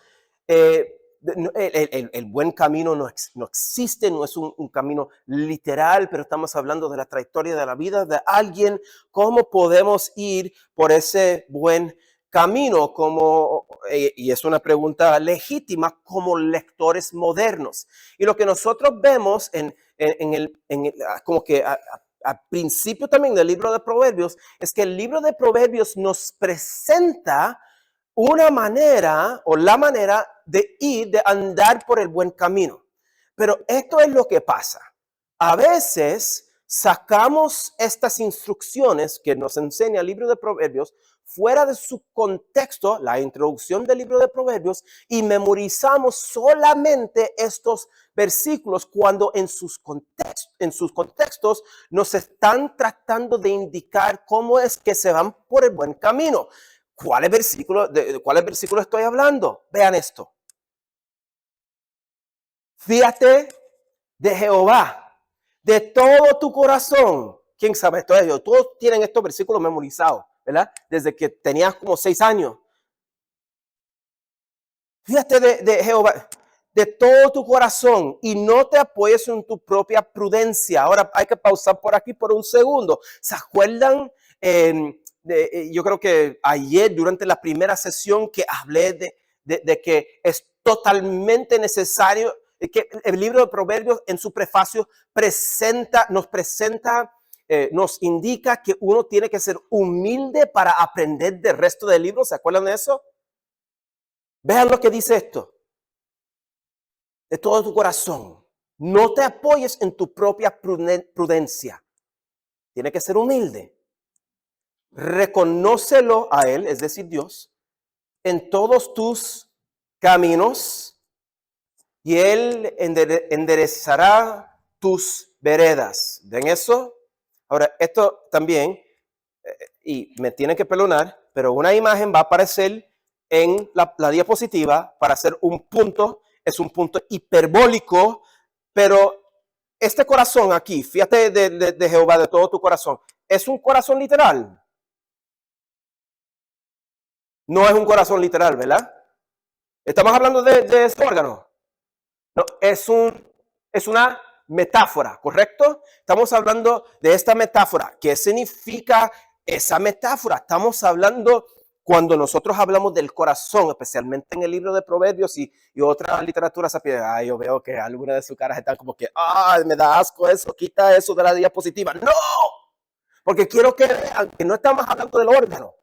el buen camino no existe, no es un camino literal, pero estamos hablando de la trayectoria de la vida de alguien. ¿Cómo podemos ir por ese buen camino? Y es una pregunta legítima como lectores modernos. Y lo que nosotros vemos como que al principio también del libro de Proverbios es que el libro de Proverbios nos presenta una manera o la manera de andar por el buen camino. Pero esto es lo que pasa. A veces sacamos estas instrucciones que nos enseña el libro de Proverbios fuera de su contexto, la introducción del libro de Proverbios, y memorizamos solamente estos versículos cuando en sus contextos nos están tratando de indicar cómo es que se van por el buen camino. ¿De cuál versículo estoy hablando? Vean esto. Fíjate de Jehová, de todo tu corazón. ¿Quién sabe esto? Todos tienen estos versículos memorizados, ¿verdad? Desde que tenías como 6 años. Fíjate de Jehová, de todo tu corazón, y no te apoyes en tu propia prudencia. Ahora hay que pausar por aquí por un segundo. ¿Se acuerdan? Yo creo que ayer, durante la primera sesión, que hablé de que es totalmente necesario, que el libro de Proverbios en su prefacio nos indica que uno tiene que ser humilde para aprender del resto del libro. ¿Se acuerdan de eso? Vean lo que dice esto. De todo tu corazón. No te apoyes en tu propia prudencia. Tiene que ser humilde. Reconócelo a Él, es decir, Dios, en todos tus caminos, y Él enderezará tus veredas. ¿Ven eso? Ahora, esto también, y me tienen que perdonar, pero una imagen va a aparecer en la diapositiva para hacer un punto. Es un punto hiperbólico, pero este corazón aquí, fíjate de Jehová de todo tu corazón, ¿es un corazón literal? No es un corazón literal, ¿verdad? Estamos hablando de ese órgano. No, es una metáfora, ¿correcto? Estamos hablando de esta metáfora. ¿Qué significa esa metáfora? Estamos hablando, cuando nosotros hablamos del corazón, especialmente en el libro de Proverbios y otra literatura sapiencia, yo veo que algunas de sus caras están como que, me da asco eso, quita eso de la diapositiva. ¡No! Porque quiero que vean que no estamos hablando del órgano.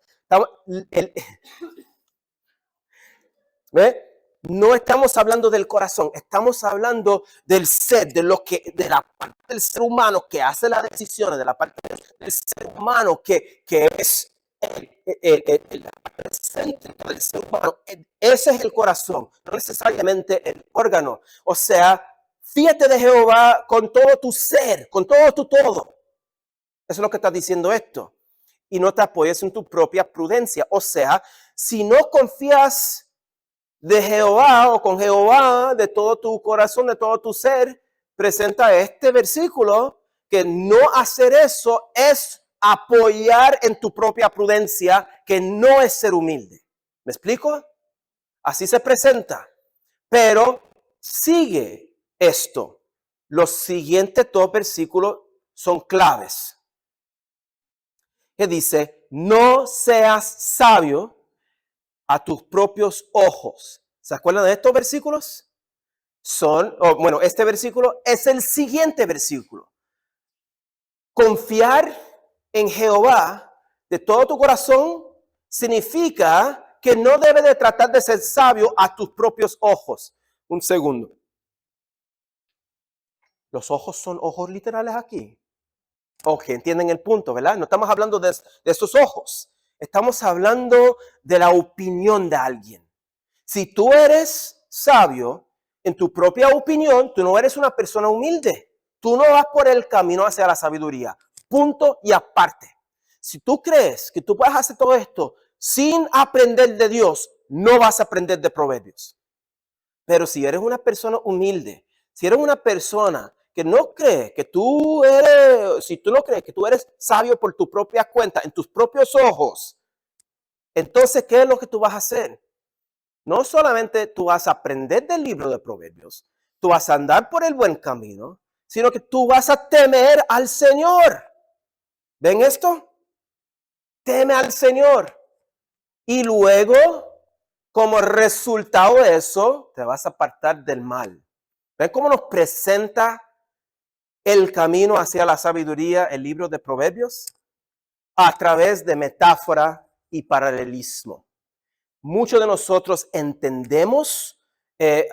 ¿Ve? No estamos hablando del corazón, estamos hablando del ser, de la parte del ser humano que hace las decisiones, de la parte del ser humano que es la parte céntrica del ser humano. Ese es el corazón, no necesariamente el órgano. O sea, fíjate de Jehová con todo tu ser, con todo tu todo. Eso es lo que está diciendo esto. Y no te apoyes en tu propia prudencia. O sea, si no confías de Jehová o con Jehová de todo tu corazón, de todo tu ser, presenta este versículo que no hacer eso es apoyar en tu propia prudencia, que no es ser humilde. ¿Me explico? Así se presenta. Pero sigue esto. Los siguientes 2 versículos son claves. Que dice, no seas sabio a tus propios ojos. ¿Se acuerdan de estos versículos? Este versículo es el siguiente versículo. Confiar en Jehová de todo tu corazón significa que no debes de tratar de ser sabio a tus propios ojos. Un segundo. ¿Los ojos son ojos literales aquí? Ok, entienden el punto, ¿verdad? No estamos hablando de esos ojos. Estamos hablando de la opinión de alguien. Si tú eres sabio en tu propia opinión, tú no eres una persona humilde. Tú no vas por el camino hacia la sabiduría. Punto y aparte. Si tú crees que tú puedes hacer todo esto sin aprender de Dios, no vas a aprender de Proverbios. Pero si eres una persona humilde, si eres una persona que no cree que tú eres, si tú no crees que tú eres sabio por tu propia cuenta, en tus propios ojos, entonces, ¿qué es lo que tú vas a hacer? No solamente tú vas a aprender del libro de Proverbios, tú vas a andar por el buen camino, sino que tú vas a temer al Señor. ¿Ven esto? Teme al Señor. Y luego, como resultado de eso, te vas a apartar del mal. ¿Ven cómo nos presenta el camino hacia la sabiduría el libro de Proverbios? A través de metáfora y paralelismo. Muchos de nosotros entendemos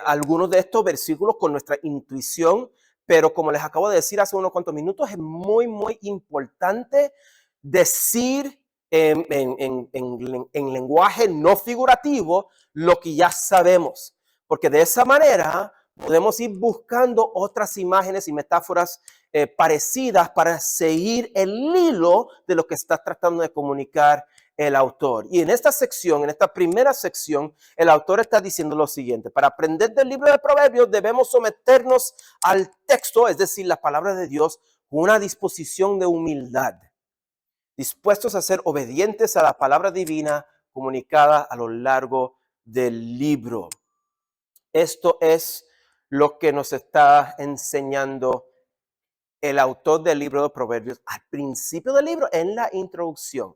algunos de estos versículos con nuestra intuición, pero como les acabo de decir hace unos cuantos minutos, es muy, muy importante decir en lenguaje no figurativo lo que ya sabemos, porque de esa manera podemos ir buscando otras imágenes y metáforas parecidas para seguir el hilo de lo que está tratando de comunicar el autor. Y en esta sección, en esta primera sección, el autor está diciendo lo siguiente: para aprender del libro de Proverbios debemos someternos al texto, es decir, la palabra de Dios, con una disposición de humildad, dispuestos a ser obedientes a la palabra divina comunicada a lo largo del libro. Esto es lo que nos está enseñando el autor del libro de Proverbios al principio del libro, en la introducción.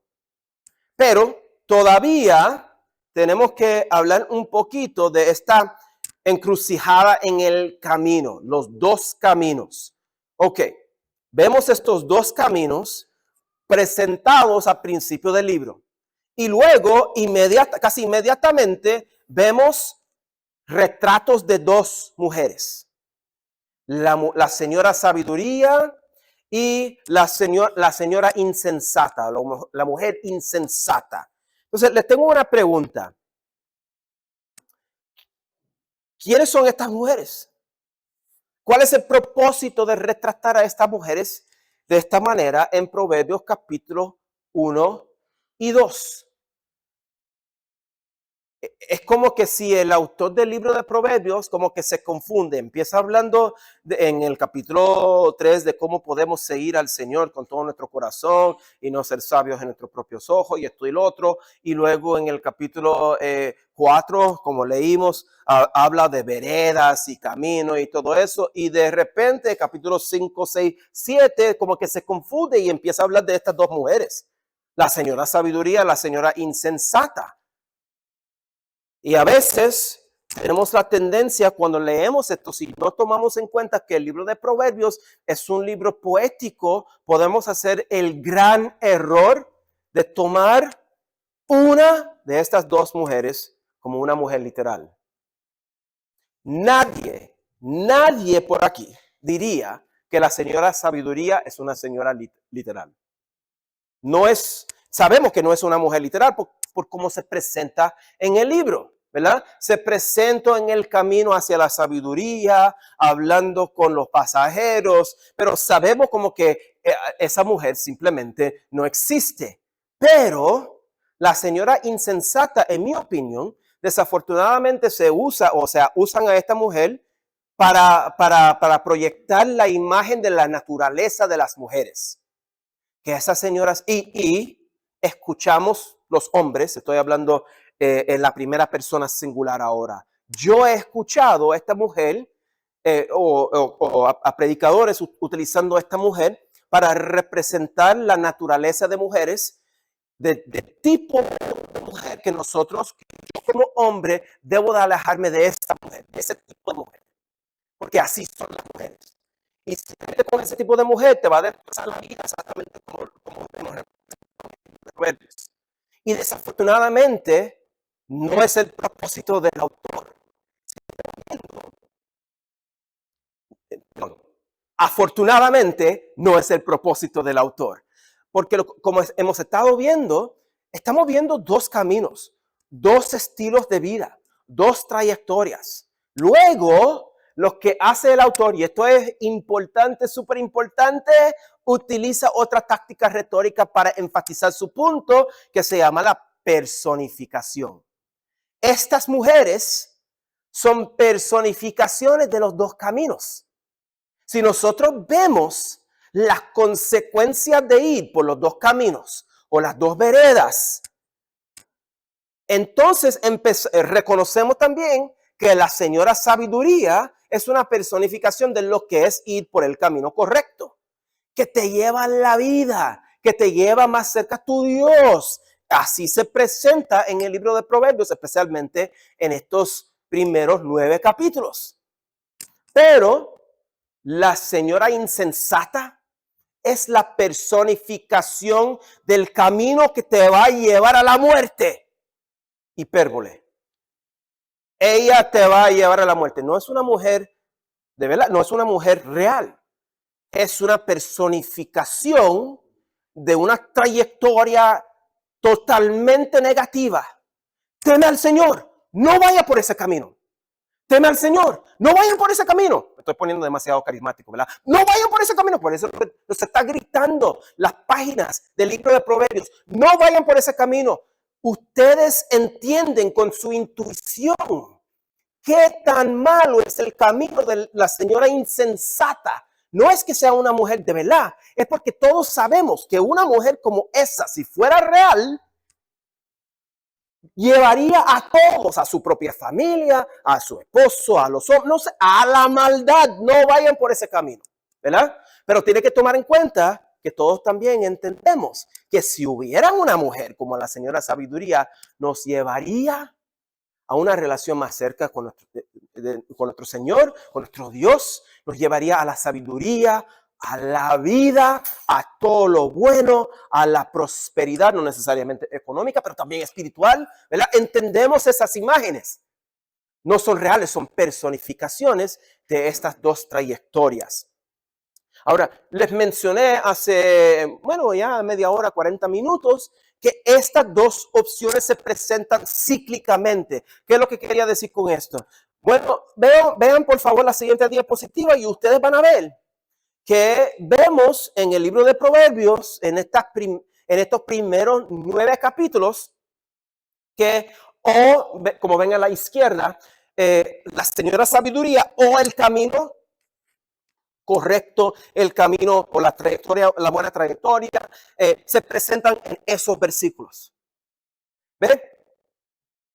Pero todavía tenemos que hablar un poquito de esta encrucijada en el camino, los dos caminos. Ok, vemos estos dos caminos presentados al principio del libro. Y luego, casi inmediatamente, vemos retratos de dos mujeres. La señora sabiduría y la señora insensata, la mujer insensata. Entonces, les tengo una pregunta. ¿Quiénes son estas mujeres? ¿Cuál es el propósito de retratar a estas mujeres de esta manera en Proverbios capítulo 1 y 2? Es como que si el autor del libro de Proverbios como que se confunde, empieza hablando en el capítulo 3 de cómo podemos seguir al Señor con todo nuestro corazón y no ser sabios en nuestros propios ojos y esto y lo otro, y luego en el capítulo 4, como leímos, habla de veredas y caminos y todo eso, y de repente capítulo 5, 6, 7 como que se confunde y empieza a hablar de estas dos mujeres, la señora sabiduría, la señora insensata. Y a veces tenemos la tendencia cuando leemos esto, si no tomamos en cuenta que el libro de Proverbios es un libro poético, podemos hacer el gran error de tomar una de estas dos mujeres como una mujer literal. Nadie por aquí diría que la señora sabiduría es una señora literal. Sabemos que no es una mujer literal por cómo se presenta en el libro, ¿verdad? Se presenta en el camino hacia la sabiduría, hablando con los pasajeros, pero sabemos como que esa mujer simplemente no existe. Pero la señora insensata, en mi opinión, desafortunadamente usan a esta mujer para proyectar la imagen de la naturaleza de las mujeres. Que esas señoras, y escuchamos los hombres, estoy hablando en la primera persona singular ahora. Yo he escuchado a esta mujer a predicadores utilizando a esta mujer para representar la naturaleza de mujeres, de tipo de mujer que yo como hombre debo de alejarme de esta mujer, de ese tipo de mujer, porque así son las mujeres. Y si te con ese tipo de mujer, te va a destrozar la vida exactamente como vemos en Proverbios. Y desafortunadamente, no es el propósito del autor. Afortunadamente, no es el propósito del autor. Porque como hemos estado viendo, estamos viendo dos caminos, dos estilos de vida, dos trayectorias. Luego, lo que hace el autor, y esto es importante, súper importante, utiliza otra táctica retórica para enfatizar su punto, que se llama la personificación. Estas mujeres son personificaciones de los dos caminos. Si nosotros vemos las consecuencias de ir por los dos caminos o las dos veredas, entonces reconocemos también que la señora sabiduría es una personificación de lo que es ir por el camino correcto, que te lleva a la vida, que te lleva más cerca a tu Dios. Así se presenta en el libro de Proverbios, especialmente en estos primeros 9 capítulos. Pero la señora insensata es la personificación del camino que te va a llevar a la muerte. Hipérbole. Ella te va a llevar a la muerte. No es una mujer de verdad, no es una mujer real. Es una personificación de una trayectoria totalmente negativa. Teme al Señor, no vaya por ese camino. Teme al Señor, no vayan por ese camino. Me estoy poniendo demasiado carismático, ¿verdad? No vayan por ese camino, por eso nos está gritando las páginas del libro de Proverbios. No vayan por ese camino. Ustedes entienden con su intuición qué tan malo es el camino de la señora insensata. No es que sea una mujer de verdad, es porque todos sabemos que una mujer como esa, si fuera real, llevaría a todos, a su propia familia, a su esposo, a los hombres, no sé, a la maldad. No vayan por ese camino, ¿verdad? Pero tiene que tomar en cuenta que todos también entendemos que si hubiera una mujer como la señora Sabiduría, nos llevaría a una relación más cerca con nuestro Señor, con nuestro Dios, nos llevaría a la sabiduría, a la vida, a todo lo bueno, a la prosperidad, no necesariamente económica, pero también espiritual, ¿verdad? Entendemos esas imágenes. No son reales, son personificaciones de estas dos trayectorias. Ahora, les mencioné hace, ya media hora, 40 minutos, que estas dos opciones se presentan cíclicamente. ¿Qué es lo que quería decir con esto? Bueno, vean por favor la siguiente diapositiva y ustedes van a ver que vemos en el libro de Proverbios, en estos primeros 9 capítulos, que como ven a la izquierda, la señora Sabiduría o el camino correcto, el camino o la trayectoria, la buena trayectoria, se presentan en esos versículos. ¿Ven?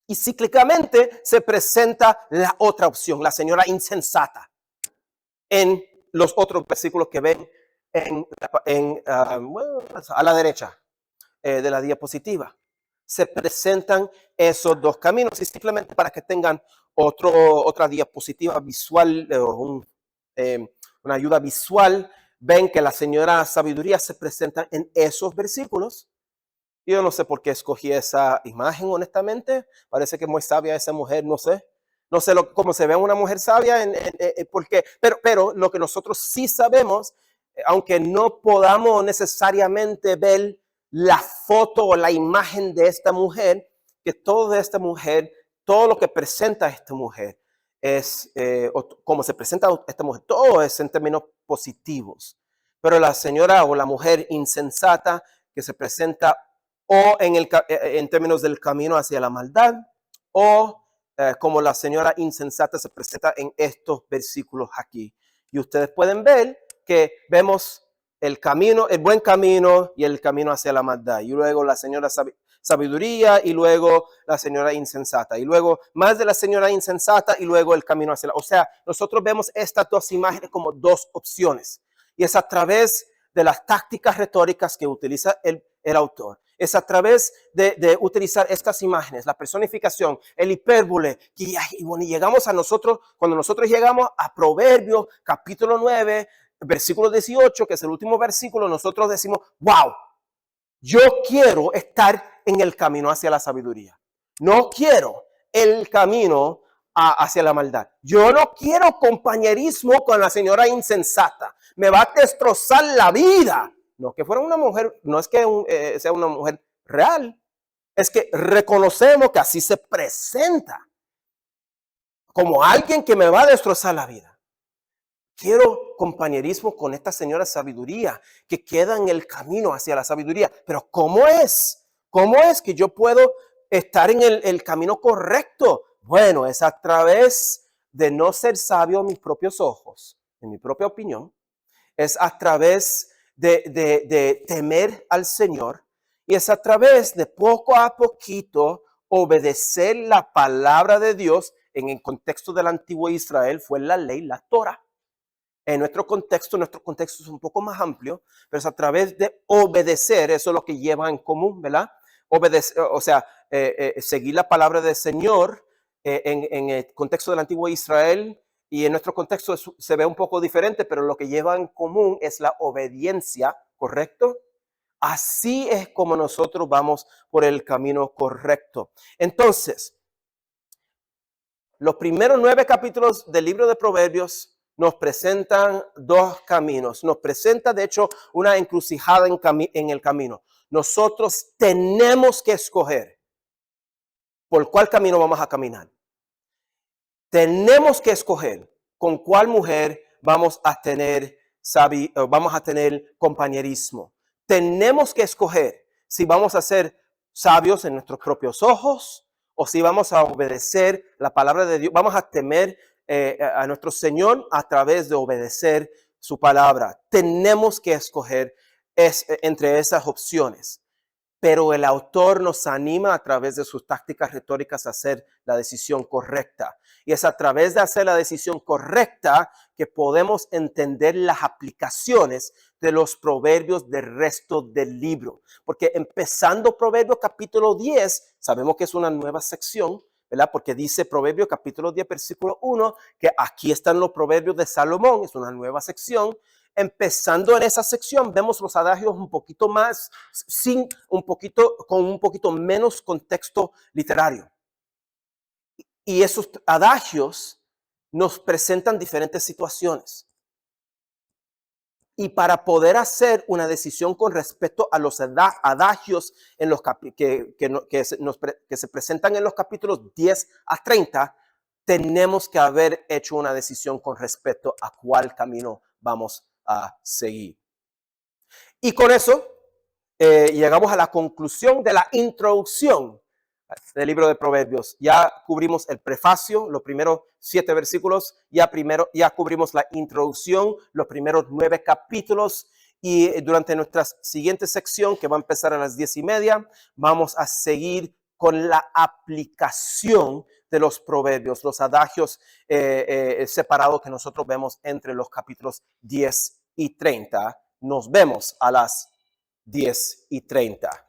Y cíclicamente se presenta la otra opción, la señora insensata, en los otros versículos que ven a la derecha de la diapositiva. Se presentan esos dos caminos y simplemente para que tengan otra diapositiva visual, una ayuda visual, ven que la señora Sabiduría se presenta en esos versículos. Yo no sé por qué escogí esa imagen, honestamente. Parece que es muy sabia esa mujer, no sé. No sé cómo se ve una mujer sabia, porque, pero lo que nosotros sí sabemos, aunque no podamos necesariamente ver la foto o la imagen de esta mujer, que todo de esta mujer, todo lo que presenta esta mujer, es como se presenta esta mujer, todo es en términos positivos. Pero la señora o la mujer insensata que se presenta o en términos del camino hacia la maldad, o como la señora insensata se presenta en estos versículos aquí. Y ustedes pueden ver que vemos el camino, el buen camino y el camino hacia la maldad. Y luego la señora Sabiduría y luego la señora insensata. Y luego más de la señora insensata y luego el camino hacia la... O sea, nosotros vemos estas dos imágenes como dos opciones. Y es a través de las tácticas retóricas que utiliza el autor. Es a través de utilizar estas imágenes, la personificación, el hipérbole, y llegamos a nosotros, cuando nosotros llegamos a Proverbios capítulo 9, versículo 18, que es el último versículo, nosotros decimos, wow, yo quiero estar en el camino hacia la sabiduría. No quiero el camino hacia la maldad. Yo no quiero compañerismo con la señora insensata. Me va a destrozar la vida. No que fuera una mujer, no es que sea una mujer real, es que reconocemos que así se presenta como alguien que me va a destrozar la vida. Quiero compañerismo con esta señora Sabiduría que queda en el camino hacia la sabiduría. Pero ¿cómo es? ¿Cómo es que yo puedo estar en el camino correcto? Bueno, es a través de no ser sabio a mis propios ojos, en mi propia opinión. Es a través de temer al Señor y es a través de poco a poquito obedecer la palabra de Dios. En el contexto del antiguo Israel fue la ley, la Torah. En nuestro contexto es un poco más amplio, pero es a través de obedecer, eso es lo que lleva en común, ¿verdad? Obedecer, o sea, seguir la palabra del Señor en el contexto del antiguo Israel. Y en nuestro contexto se ve un poco diferente, pero lo que lleva en común es la obediencia, ¿correcto? Así es como nosotros vamos por el camino correcto. Entonces, los primeros 9 capítulos del libro de Proverbios nos presentan dos caminos. Nos presenta, de hecho, una encrucijada en el camino. Nosotros tenemos que escoger por cuál camino vamos a caminar. Tenemos que escoger con cuál mujer vamos a tener compañerismo. Tenemos que escoger si vamos a ser sabios en nuestros propios ojos o si vamos a obedecer la palabra de Dios. Vamos a temer a nuestro Señor a través de obedecer su palabra. Tenemos que escoger entre esas opciones. Pero el autor nos anima a través de sus tácticas retóricas a hacer la decisión correcta. Y es a través de hacer la decisión correcta que podemos entender las aplicaciones de los proverbios del resto del libro. Porque empezando Proverbios capítulo 10, sabemos que es una nueva sección, ¿verdad? Porque dice Proverbios capítulo 10, versículo 1, que aquí están los proverbios de Salomón, es una nueva sección. Empezando en esa sección, vemos los adagios un poquito más, con un poquito menos contexto literario. Y esos adagios nos presentan diferentes situaciones. Y para poder hacer una decisión con respecto a los adagios en los que se presentan en los capítulos 10 a 30, tenemos que haber hecho una decisión con respecto a cuál camino vamos a seguir. Y con eso llegamos a la conclusión de la introducción del libro de Proverbios. Ya cubrimos el prefacio, los primeros 7 versículos, ya cubrimos la introducción, los primeros 9 capítulos, y durante nuestra siguiente sección, que va a empezar a las 10:30, vamos a seguir con la aplicación de los proverbios, los adagios separados que nosotros vemos entre los capítulos 10 y 30. Nos vemos a las 10:30.